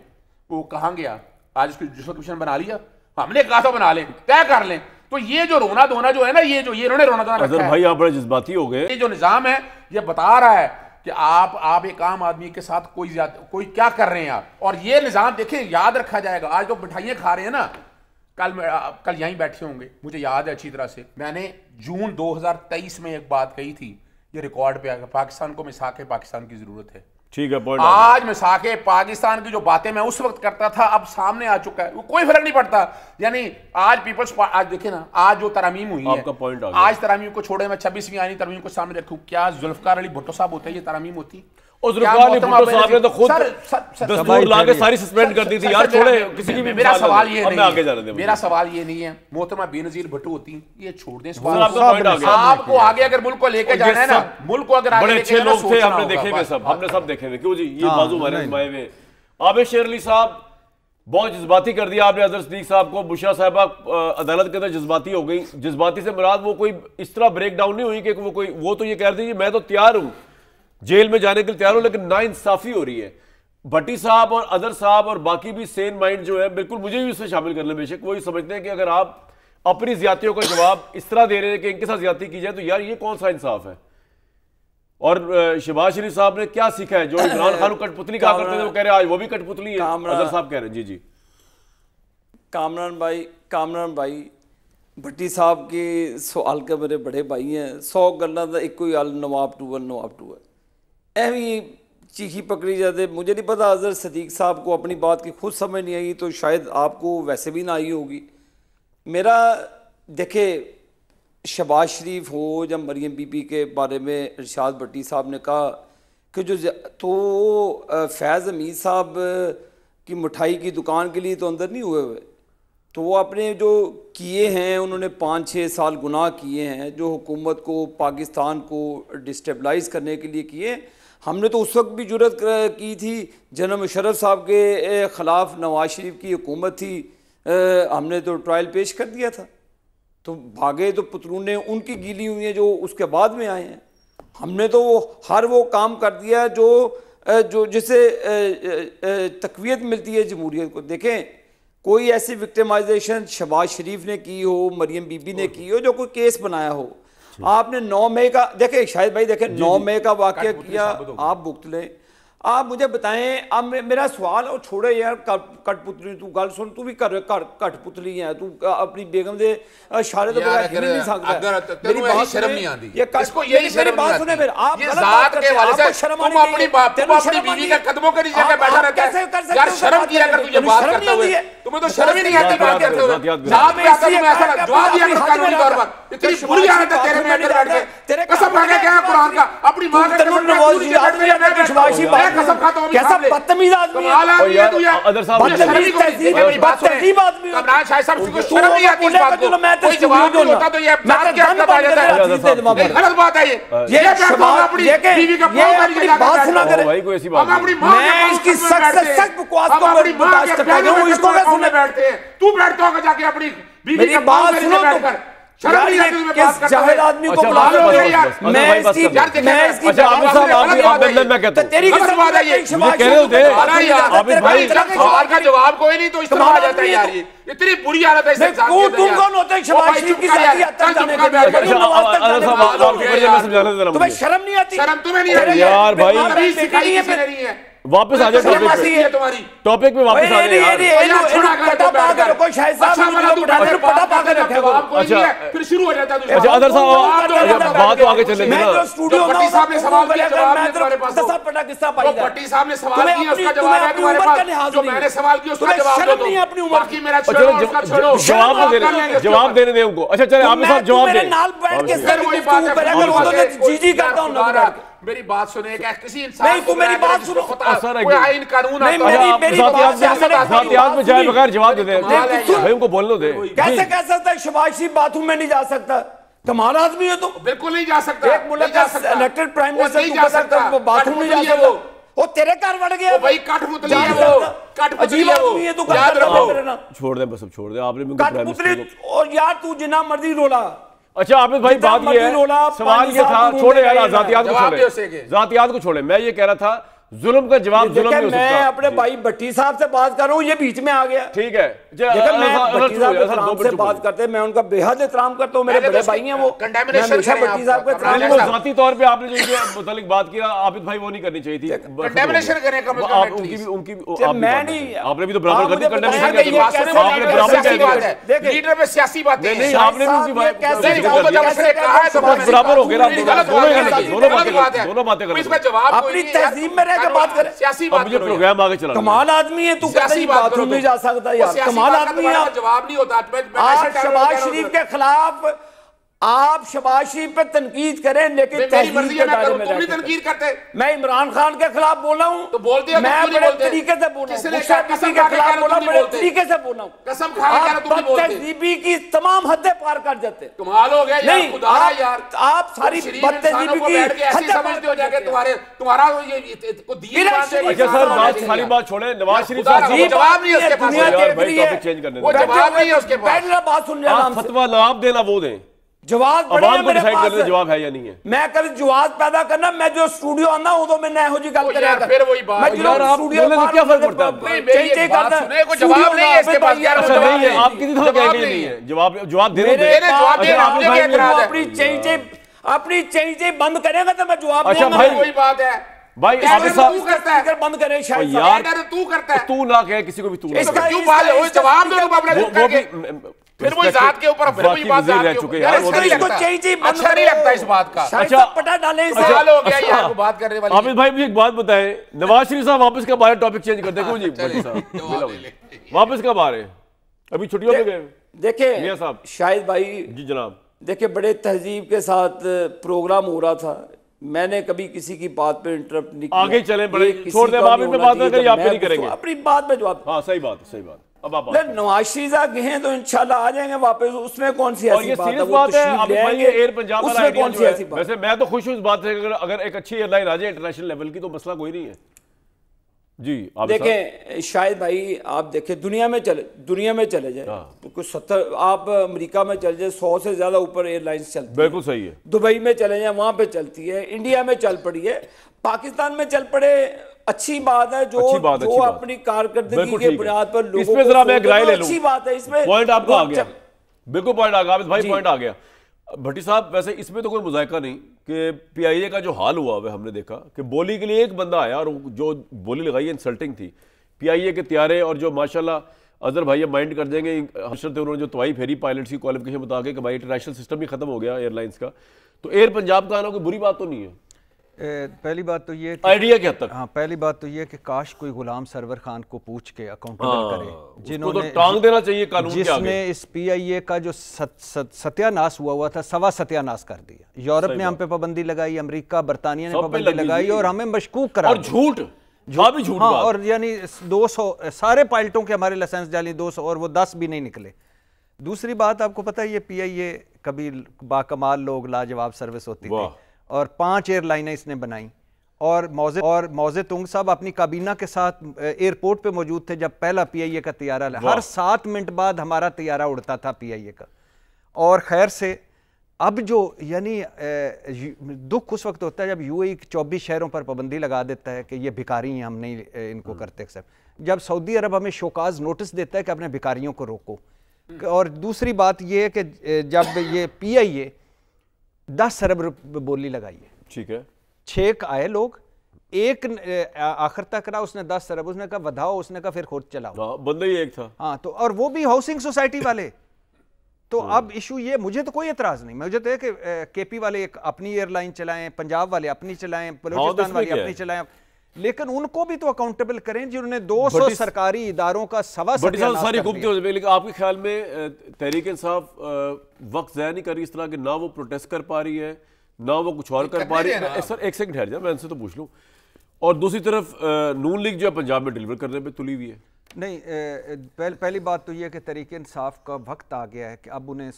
Speaker 2: वो कहाँ गया? आज उसकी जुडिशल कमीशन बना लिया, हमने कहा था बना लें, तय कर लें। तो ये जो रोना धोना जो है ना, ये इन्होंने रोना धोना रखा है।
Speaker 1: भाई आप बड़े जज्बाती हो गए।
Speaker 2: ये जो निजाम है ये बता रहा है कि आप एक आम आदमी के साथ कोई क्या कर रहे हैं आप, और ये निजाम देखें याद रखा जाएगा। आज तो मिठाइयाँ खा रहे हैं ना, कल यहीं बैठे होंगे, मुझे याद है अच्छी तरह से, मैंने जून 2023 में एक बात कही थी, ये रिकॉर्ड पे आएगा, पाकिस्तान को मिसाके पाकिस्तान की जरूरत है।
Speaker 1: ठीक है, पॉइंट।
Speaker 2: आज मिसाके पाकिस्तान की जो बातें मैं उस वक्त करता था अब सामने आ चुका है, वो कोई फर्क नहीं पड़ता। यानी आज पीपल्स, आज देखे ना, आज जो तरमीम हुई है,
Speaker 1: आपका पॉइंट आ गया।
Speaker 2: आज तरमीम को छोड़े, मैं 26वीं आईनी तरमीम को सामने रखूं, क्या जुल्फकार अली भुट्टो साहब होते ये तरमीम होती?
Speaker 1: और जुल्फकार अली भुट्टो साहब ने तो खुद दस्तूर लाके सारी सस्पेंड कर दी थी यार, छोड़े किसी की भी।
Speaker 2: मेरा सवाल ये नहीं
Speaker 1: आगे जाने दे,
Speaker 2: मेरा सवाल ये नहीं है, मोहतरमा बेनजीर भुट्टो होती, ये छोड़ दें
Speaker 1: सवाल।
Speaker 2: आपको आगे अगर मुल्क को लेके जाना है ना, मुल्क को अगर
Speaker 1: बड़े अच्छे लोग थे, हमने देखे हुए सब, हमने सब देखे हुए। क्यों जी, ये बाजू हमारे आजमाए हुए। आबिद शेर अली साहब बहुत जज्बाती कर दिया आपने अजहर सिद्दीक साहब को। बुशरा साहबा अदालत के अंदर जज्बाती हो गई। जज्बाती से मुराद वो कोई इस तरह ब्रेक डाउन नहीं हुई कि वो तो ये कह रही थी मैं तो तैयार हूं, जेल में जाने के लिए तैयार हूं, लेकिन नाइंसाफी हो रही है। भट्टी साहब और अदर साहब और बाकी भी सेन माइंड जो है, बिल्कुल मुझे भी उसमें शामिल कर लें, बेशक वो ये समझते हैं कि अगर आप अपनी ज्यादतियों का जवाब इस तरह दे रहे हैं कि इनके साथ ज्यादती की जाए तो यार ये कौन सा इंसाफ है। और शहबाज शरीफ साहब ने क्या सीखा है? जो इमरान खान को कठपुतली कहा करते थे वो कह रहे हैं आज वो भी कठपुतली है। अदर साहब कह रहे हैं जी जी।
Speaker 4: कामरान भाई भट्टी साहब के सवाल के मेरे बड़े भाई हैं, 100 गल्ला का एक ही हल नवाब टू है। एवं चीखी पकड़ी जाते, मुझे नहीं पता अजहर सिद्दीक साहब को अपनी बात की खुद समझ नहीं आई तो शायद आपको वैसे भी ना आई होगी। मेरा देखे शहबाज शरीफ हो या मरियम बीबी के बारे में इरशाद भट्टी साहब ने कहा कि जो तो फैज़ हमीद साहब की मिठाई की दुकान के लिए तो अंदर नहीं हुए हुए, तो वो अपने जो किए हैं उन्होंने 5-6 साल गुनाह किए हैं जो हुकूमत को पाकिस्तान को डिस्टेबलाइज करने के लिए किए। हमने तो उस वक्त भी जुर्रत की थी, जनरल मुशर्रफ साहब के ख़िलाफ़ नवाज शरीफ की हुकूमत थी, हमने तो ट्रायल पेश कर दिया था, तो भागे तो पतलूने उनकी गीली हुई हैं जो उसके बाद में आए हैं। हमने तो हर वो काम कर दिया जो जिससे तक़वियत मिलती है जमहूरियत को। देखें, कोई ऐसी विक्टिमाइजेशन शहबाज शरीफ ने की हो, मरियम बीबी ने की हो, जो कोई केस बनाया हो। आपने 9 मई का देखें, शायद भाई देखें 9 मई का वाक़या किया, आप भुगत लें। आप मुझे बताएं, अब मेरा सवाल और छोड़े यार कठपुतली, तू गल सुन, तू भी कठपुतली है, तू अपनी बेगम दे इशारे तो बगैर हिल नहीं सकता। मेरी बात शर्म नहीं आती, इसको यही मेरी बात सुने फिर। आप ये जात के वाले से तुम अपनी बीवी के कदमों के नीचे बैठा रहता है यार, शर्म किया कर तुझे बात करते हुए, तुम्हें तो शर्म ही नहीं आती बात करते हुए। जात में आता तुम्हें ऐसा जवाब दिया कर कानूनी तौर पर, इतनी बुरी आदत है तेरे में अंदर बैठ के, तेरे कसम खा के क्या है कुरान का, अपनी मां का कसम खाता हूं, कैसा बदतमीज आदमी है तू यार। अदर साहब बदतमीज आदमी है कमरान शाह साहब, को शर्म नहीं आती इस बात को, कोई जवाब नहीं होता तो ये बात क्या आ जाता है, गलत बात है ये अपनी बीवी का बात सुना करे भाई, कोई ऐसी बात नहीं। मैं इसकी सख्त से सख्त बकवास को बर्दाश्त करता हूं, इसको क्या सुनने बैठते हैं? तू बैठता होगा जाके अपनी बीवी का बात सुनो बैठकर, शर्म नहीं आती तुम्हें बात करते हुए? आदमी को बुला लो यार, मैं इसकी मैं कहता हूं तेरी किस बात है ये कह रहे होते आबिद भाई, सवाल का जवाब कोई नहीं तो इस्तेमाल आ जाता है यार। ये इतनी बुरी हालत है इस इंसान की। तुम कौन होते हो शहबाज शरीफ की जाती है तक जाने के लिए? तुम्हें शर्म नहीं आती? शर्म तुम्हें नहीं आती यार भाई, सिखाई किसी ने नहीं है।
Speaker 1: वापस आ जाए टॉपिक पे वापस आ जाए।
Speaker 2: फिर शुरू हो जाता है।
Speaker 1: अच्छा अदर साहब बात तो आगे चलेगी ना।
Speaker 2: भट्टी साहब ने सवाल किया, जवाब नहीं तुम्हारे पास। भट्टी साहब ने सवाल किया, उसका जवाब है तुम्हारे पास। जो मैंने सवाल किया उसका जवाब दो। बाकी मेरा छोड़ो,
Speaker 1: जवाब देने दे उनको। अच्छा चले आप साहब जवाब दें।
Speaker 2: मेरी बात सुने, किसी इंसान
Speaker 3: नहीं तू मेरी बात सुनो,
Speaker 2: कोई आइन कानून
Speaker 3: नहीं मेरी
Speaker 1: जातियात में जाए बगैर जवाब दे दे भाई, उनको बोलने दे।
Speaker 3: कैसे कह सकता है शहबाज शरीफ बाथरूम में नहीं जा सकता? कमाल आदमी है तो
Speaker 2: बिल्कुल नहीं जा सकता।
Speaker 3: एक मुल्क का इलेक्टेड प्राइम मिनिस्टर नहीं जा सकता, वो बाथरूम नहीं जा सकता। वो तेरे घर बढ़ गया
Speaker 2: भाई, कठपुतली है वो, कठपुतली है वो,
Speaker 3: है तू, याद रखो।
Speaker 1: छोड़ दे बस, छोड़ दे आपने।
Speaker 3: कठपुतली और यार तू जितना मर्जी रोला।
Speaker 1: अच्छा आबिद भाई बात ये है, सवाल ये था, छोड़े यार जातियात को छोड़े, जातियात को छोड़े। मैं ये कह रहा था जुल्म का जवाब जुल्म नहीं हो सकता।
Speaker 3: मैं अपने भाई भट्टी साहब से बात कर रहा हूँ, ये बीच में आ गया।
Speaker 1: ठीक है,
Speaker 3: से बात करते मैं उनका बेहद एहतराम करता हूँ, मेरे बड़े भाई हैं वो। भट्टी साहब को
Speaker 1: जाती तौर पे आपने जो मुतालिक बात किया आबिद भाई, वो नहीं करनी चाहिए थी।
Speaker 2: कंडेमनेशन करें कम से कम
Speaker 1: उनकी
Speaker 3: मैं नहीं,
Speaker 1: आपने भी तो बराबर कर दी कंडेमनेशन।
Speaker 2: आपने बराबर लीडर में सियासी बातें
Speaker 1: नहीं, आपने भी उनकी
Speaker 2: बराबर
Speaker 1: हो गया। दोनों बातें कर,
Speaker 2: इसमें जवाब
Speaker 3: अपनी तहजीब में रहकर बात करे।
Speaker 2: सियासी बात
Speaker 1: मुझे प्रोग्राम आगे चला।
Speaker 3: कमाल आदमी है तू,
Speaker 2: सियासी बात
Speaker 3: बाथरूम नहीं जा सकता यार, कमाल आदमी है।
Speaker 2: जवाब नहीं होता।
Speaker 3: आप शहबाज शरीफ के खिलाफ, आप शहबाज शरीफ पे तनकीद करें, लेकिन तहजीब के दायरे में रहकर।
Speaker 2: तनकीद करते।
Speaker 3: मैं इमरान खान के खिलाफ बोला हूँ
Speaker 2: तो बोल दिया,
Speaker 3: मैं बड़े तरीके से बोला हूँ। मुशर्रफ के खिलाफ बोला, बड़े तरीके से बोला हूँ।
Speaker 2: कसम खा के
Speaker 3: आप बदतहजीबी की तमाम हद्दें पार कर जाते।
Speaker 2: कमाल हो गया यार, खुदा यार।
Speaker 3: आप सारी बदतहजीबी की
Speaker 2: हद्दें समझते हो जाके तुम्हारा ये को दी बात है।
Speaker 1: अच्छा सर बात सारी बात छोड़े, नवाज शरीफ साहब
Speaker 2: जवाब नहीं है उसके पास।
Speaker 1: यार भाई टॉपिक चेंज करने
Speaker 2: वो जवाब नहीं है उसके पास।
Speaker 3: पहले बात सुन लेना,
Speaker 1: फतवा जवाब देना वो दें,
Speaker 3: जवाब
Speaker 1: अवाम को डिसाइड करने जवाब है या नहीं है।
Speaker 3: मैं कल जवाब पैदा करना, मैं जो स्टूडियो आना उदो मैं नए हो जी गल करेगा।
Speaker 2: फिर वही बात
Speaker 1: यार, आप बोलने से क्या फर्क पड़ता है?
Speaker 2: मेरी बात सुने, कोई जवाब नहीं है इसके पास यार।
Speaker 1: अच्छा नहीं है, आप किसी तरह कहेंगे नहीं है जवाब देने दे।
Speaker 2: जवाब दे, आपने क्या एतराज है?
Speaker 3: अपनी चेंजे बंद करेगा तो मैं जवाब
Speaker 1: अच्छा भाई
Speaker 2: वही बात है
Speaker 1: भाई, आप
Speaker 2: तू करता है
Speaker 3: बंद करे शायद
Speaker 1: यार,
Speaker 2: तू करता है।
Speaker 1: तू ना कहे किसी को भी, तू ना
Speaker 2: इसका क्यों बात है? जवाब दो तुम अपने
Speaker 1: वो भी
Speaker 2: फिर वही जात के ऊपर फिर वही बात
Speaker 1: रह चुके हैं।
Speaker 2: अच्छा नहीं लगता इस बात का।
Speaker 3: अच्छा पटा डाले इसे,
Speaker 2: हो गया यार वो बात करने वाली।
Speaker 1: आबिद भाई मुझे एक बात बताएं, नवाज शरीफ साहब वापस कब आ रहे? टॉपिक चेंज करते हैं जी भट्टी साहब, वापस कब आ रहे? अभी छुट्टियों में गए?
Speaker 3: देखिए
Speaker 1: मियां साहब,
Speaker 3: शाहिद भाई
Speaker 1: जी जनाब,
Speaker 3: देखिए बड़े तहजीब के साथ प्रोग्राम हो रहा था, मैंने कभी किसी की बात पे इंटरप्ट नहीं किया।
Speaker 1: आगे चले बड़े, छोड़ दे बात में बात ना करिए, आप नहीं करेंगे
Speaker 3: अपनी बात में जवाब।
Speaker 1: हाँ सही बात, सही बात। अब आप
Speaker 3: नवाज शरीफ साहब गए हैं तो इंशाल्लाह आ जाएंगे वापस, उसमें कौन सी ऐसी बात है?
Speaker 1: बात है आप भाई, एयर पंजाब वाला
Speaker 3: उसमें कौन सी ऐसी बात?
Speaker 1: वैसे मैं तो खुश हूं इस बात से, अगर एक अच्छी एयरलाइन आ जाए इंटरनेशनल लेवल की तो मसला कोई नहीं है जी। आप
Speaker 3: देखें शायद भाई, आप देखें दुनिया में चले जाए तो कुछ 70, आप अमेरिका में चले जाए 100 से ज्यादा ऊपर एयरलाइंस चलती है।
Speaker 1: बिल्कुल सही है।
Speaker 3: दुबई में चले जाए वहां पे चलती है, इंडिया में चल पड़ी है, पाकिस्तान में चल पड़े, अच्छी बात है। जो अपनी कारकर्दगी के बुनियाद पर लोगों
Speaker 1: इसमें जरा मैं राय ले लूं,
Speaker 3: अच्छी बात है। इसमें
Speaker 1: पॉइंट आपका आ गया, बिल्कुल पॉइंट आ गया भाई, पॉइंट आ गया भट्टी साहब। वैसे इसमें तो कोई मुजायका नहीं कि पीआईए का जो हाल हुआ है, हमने देखा कि बोली के लिए एक बंदा आया और जो बोली लगाई इंसल्टिंग थी। पीआईए के त्यारे और जो माशाल्लाह अजहर भाई माइंड कर देंगे, हशरत उन्होंने जो तवाई फेरी पायलट्स की क्वालिफिकेशन बता के कि भाई इंटरनेशनल सिस्टम ही खत्म हो गया एयरलाइंस का, तो एयर पंजाब का आना कोई बुरी बात तो नहीं है।
Speaker 3: पहली बात तो ये
Speaker 1: आइडिया क्या तक,
Speaker 3: हाँ पहली बात तो ये कि काश कोई गुलाम सरवर खान को पूछ के अकाउंटेबल करे,
Speaker 1: जिन्होंने तो टांग देना चाहिए कानून के आगे,
Speaker 3: जिसने इस पीआईए का जो सत्यानाश हुआ था सवा सत्यानाश कर दिया। यूरोप ने हम पे पाबंदी लगाई, अमेरिका बरतानिया ने पाबंदी लगाई और हमें मशकूक करा,
Speaker 1: और झूठ भी झूठ।
Speaker 3: हाँ, और यानी 200 सारे पायलटों के हमारे लाइसेंस जाली 200 और वो 10 भी नहीं निकले। दूसरी बात आपको पता है, ये पीआईए कभी बाकमाल लोग, लाजवाब सर्विस होती थी और 5 एयरलाइनें इसने बनाई, और मौजे तुंग साहब अपनी काबीना के साथ एयरपोर्ट पे मौजूद थे जब पहला पीआईए का तैयारा, हर 7 मिनट बाद हमारा तैयारा उड़ता था पीआईए का। और खैर से अब जो यानी दुख उस वक्त होता है जब यूएई 24 शहरों पर पाबंदी लगा देता है कि ये भिखारी हैं, हम नहीं इनको करते एक्सेप्ट। जब सऊदी अरब हमें शोकाज नोटिस देता है कि अपने भिखारियों को रोको। और दूसरी बात ये है कि जब ये पीआईए 10 अरब बोली लगाई है,
Speaker 1: ठीक है,
Speaker 3: 6 आए लोग, एक आखिर तक रहा, उसने 10 अरब, उसने कहा ਵਧਾओ, उसने कहा फिर खुद चलाओ।
Speaker 1: बंदा ही एक था।
Speaker 3: हाँ, तो और वो भी हाउसिंग सोसाइटी वाले। तो अब इशू ये, मुझे तो कोई एतराज नहीं, मुझे तो है कि केपी वाले एक अपनी एयरलाइन चलाएं, पंजाब वाले अपनी चलाएं, बलूचिस्तान वाले अपनी चलाएं, लेकिन उनको भी तो अकाउंटेबल करें जिन्होंने 200 सरकारी इदारों का सत्यानाश
Speaker 1: सारी
Speaker 3: कर दिया।
Speaker 1: लेकिन आपके ख्याल में तहरीक इंसाफ वक्त ज़ाया नहीं कर रही इस तरह के, ना वो प्रोटेस्ट कर पा रही है ना वो कुछ और कर पा रही है? सर एक सेकंड ठहर जाए, मैं इनसे तो पूछ लूँ। और दूसरी तरफ नून लीग जो है पंजाब में डिलीवर करने पे तुली हुई है।
Speaker 3: नहीं, पहली बात तो ये है कि तहरीक इंसाफ का वक्त आ गया है कि अब उन्हें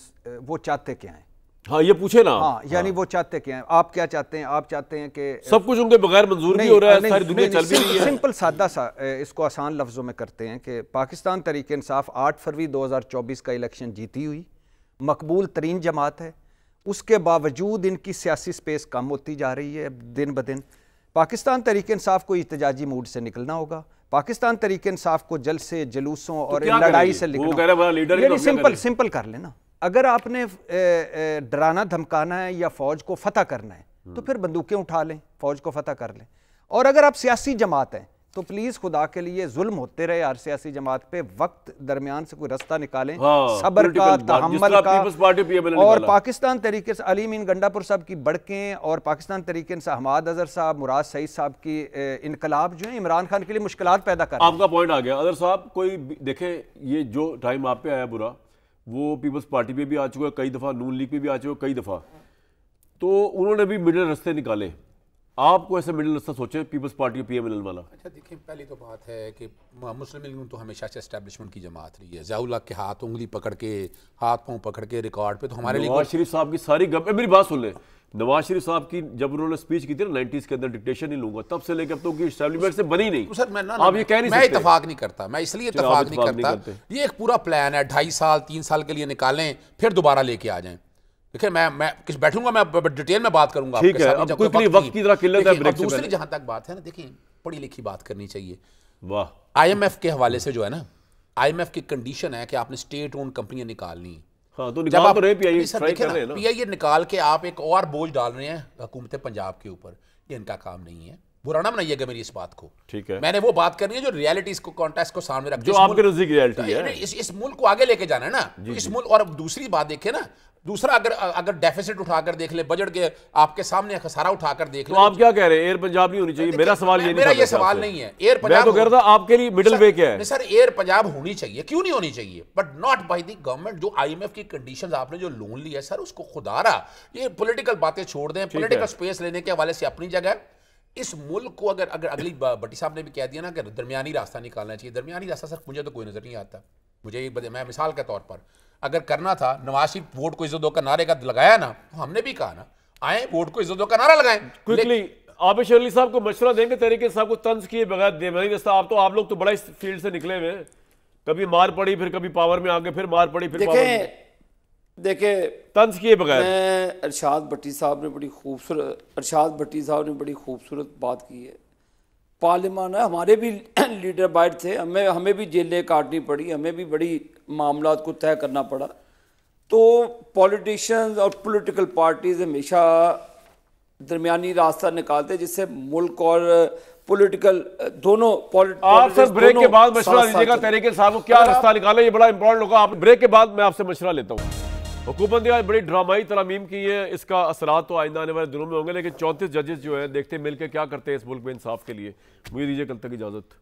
Speaker 3: वो चाहते क्या हैं।
Speaker 1: हाँ, ये पूछे ना।
Speaker 3: हाँ, यानी वो चाहते क्या हैं, आप क्या चाहते हैं? आप चाहते हैं कि
Speaker 1: सब कुछ उनके बगैर मंजूर भी हो रहा है, सारी दुनिया चल भी रही है।
Speaker 3: सिंपल सादा सा इसको आसान लफ्जों में करते हैं कि पाकिस्तान तहरीक इंसाफ 8 फरवरी 2024 का इलेक्शन जीती हुई मकबूल तरीन जमात है, उसके बावजूद इनकी सियासी स्पेस कम होती जा रही है दिन ब दिन। पाकिस्तान तहरीक इंसाफ को एहतजाजी मूड से निकलना होगा, पाकिस्तान तहरीक इंसाफ को जल्द से जुलूसों और लड़ाई से निकलना। सिंपल कर लेना, अगर आपने डराना धमकाना है या फौज को फतह करना है तो फिर बंदूकें उठा लें, फौज को फतह कर लें। और अगर आप सियासी जमात हैं तो प्लीज खुदा के लिए, जुल्म होते रहे हर सियासी जमात पे, वक्त दरमियान से कोई रास्ता निकालें, सब्र का, तहम्मुल का। और पाकिस्तान तरीके से अली मीन गंडापुर साहब की बढ़कें और पाकिस्तान तरीके से हमाद अजहर साहब, मुराद सईद साहब की इनकलाब जो है इमरान खान के लिए मुश्किलात पैदा कर।
Speaker 1: आपका पॉइंट आ गया अजहर साहब। कोई देखें, ये जो टाइम आप पे आया बुरा, वो पीपल्स पार्टी पे भी आ चुका है कई दफ़ा, नून लीग पे भी आ चुका है कई दफ़ा, तो उन्होंने भी मिडिल रास्ते निकाले। आपको ऐसा मिडिल रास्ता सोचे पीपल्स पार्टी पीएमएल वाला?
Speaker 2: अच्छा देखिए, पहली तो बात है कि मुस्लिम लीग तो हमेशा से एस्टैब्लिशमेंट की जमात रही है। ज़ियाउल हक के हाथ उंगली पकड़ के, हाथ पांव पकड़ के रिकॉर्ड पे तो हमारे लिए
Speaker 1: नवाज शरीफ साहब की सारी मेरी बात सुन ले, नवाज शरीफ साहब की जब उन्होंने स्पीच की थी ना 90s के अंदर, डिक्टेशन नहीं लूंगा, तब से लेकर अब तो एस्टैब्लिशमेंट से बनी नहीं।
Speaker 2: तो सर मैं
Speaker 1: आप ये कह नहीं सकते।
Speaker 2: मैं इत्तेफाक नहीं करता, मैं इसलिए इत्तेफाक नहीं करता, ये एक पूरा प्लान है, 2.5 साल 3 साल के लिए निकालें फिर दोबारा लेके आ जाएं। देखिए मैं किस बैठूंगा, मैं डिटेल में बात करूंगा।
Speaker 1: ठीक है, अब क्विकली वक्त की तरह किल्लत है ब्रेक से
Speaker 2: दूसरी जहां तक बात है ना, देखिए पढ़ी लिखी बात करनी चाहिए।
Speaker 1: वाह,
Speaker 2: IMF के हवाले से जो है ना, IMF की कंडीशन है कि आपने स्टेट ओन कंपनियां निकालनी।
Speaker 1: हाँ, तो निकाल तो रहे पीआईए, ट्राई कर रहे हैं ना।
Speaker 2: पीआईए निकाल के आप एक और बोझ डाल रहे हैं हुकूमत पंजाब के ऊपर, ये इनका काम नहीं है। बुरा ना बनाइएगा मेरी इस बात को,
Speaker 1: ठीक है।
Speaker 2: मैंने वो बात करनी है जो रियलिटीज को, कॉन्टेक्स्ट को सामने रख,
Speaker 1: जो आपके नजदीक रियलिटी है।
Speaker 2: इस मुल्क को आगे लेके जाना है ना, तो इस मुल्क। और दूसरी बात देखे ना, दूसरा अगर डेफिसिट उठाकर देख ले, बजट के आपके सामने खसारा उठाकर देख ले,
Speaker 1: तो आप क्या कह रहे हैं? एयर पंजाब नहीं होनी चाहिए? मेरा सवाल ये नहीं,
Speaker 2: मेरा ये सवाल नहीं है एयर पंजाब।
Speaker 1: मैं तो कह रहा था आपके लिए मिडिल वे क्या है?
Speaker 2: सर एयर पंजाब होनी चाहिए, क्यों नहीं होनी चाहिए, but not by the government. जो IMF की कंडीशंस आपने जो लोन लिया है सर, उसको खुदारा, ये पॉलिटिकल बातें छोड़ दें, पॉलिटिकल स्पेस लेने के हवाले से अपनी जगह। इस मुल्क को अगर अगली भट्टी साहब ने भी कह दिया ना कि दरमियानी रास्ता निकालना चाहिए, दरमियानी रास्ता सर मुझे तो कोई नजर नहीं आता। मुझे मैं मिसाल के तौर पर अगर करना था, नवाज शरीफ वोट को इज्जत दो का नारे का लगाया ना, तो हमने भी कहा ना, आए वोट को इज्जत दो का नारा लगाएं।
Speaker 1: क्विकली आप शर्ली साहब को मशवरा देंगे तरीके साहब को तंज किए बगैर देवनी रास्ता? आप लोग तो बड़ा इस फील्ड से निकले हुए हैं, कभी मार पड़ी फिर कभी पावर में आगे, फिर मार पड़ी फिर पावर में।
Speaker 4: देखे
Speaker 1: तंज किए बगैर
Speaker 4: अरशाद भट्टी साहब ने बड़ी खूबसूरत बात की है। पार्लियामान है, हमारे भी लीडर बाइट थे, हमें भी जेलें काटनी पड़ी, हमें भी बड़ी मामलात को तय करना पड़ा। तो पॉलिटिशियंस और पॉलिटिकल पार्टीज हमेशा दरमियानी रास्ता निकालते जिससे मुल्क और पॉलिटिकल दोनों
Speaker 1: आप सर ब्रेक के बाद मशवरा दीजिएगा तरीके साहब को क्या रास्ता निकाले, ये बड़ा इंपॉर्टेंट होगा। आप ब्रेक के बाद मैं आपसे मशवरा लेता हूँ। हुकूमत ने आज बड़ी ड्रामाई तरमीम की है, इसका असरात तो आइंदा आने वाले दिनों में होंगे, लेकिन 34 जजेस जो हैं देखते मिलकर क्या करते हैं इस मुल्क में इंसाफ के लिए। मुझे दीजिए कल तक इजाज़त।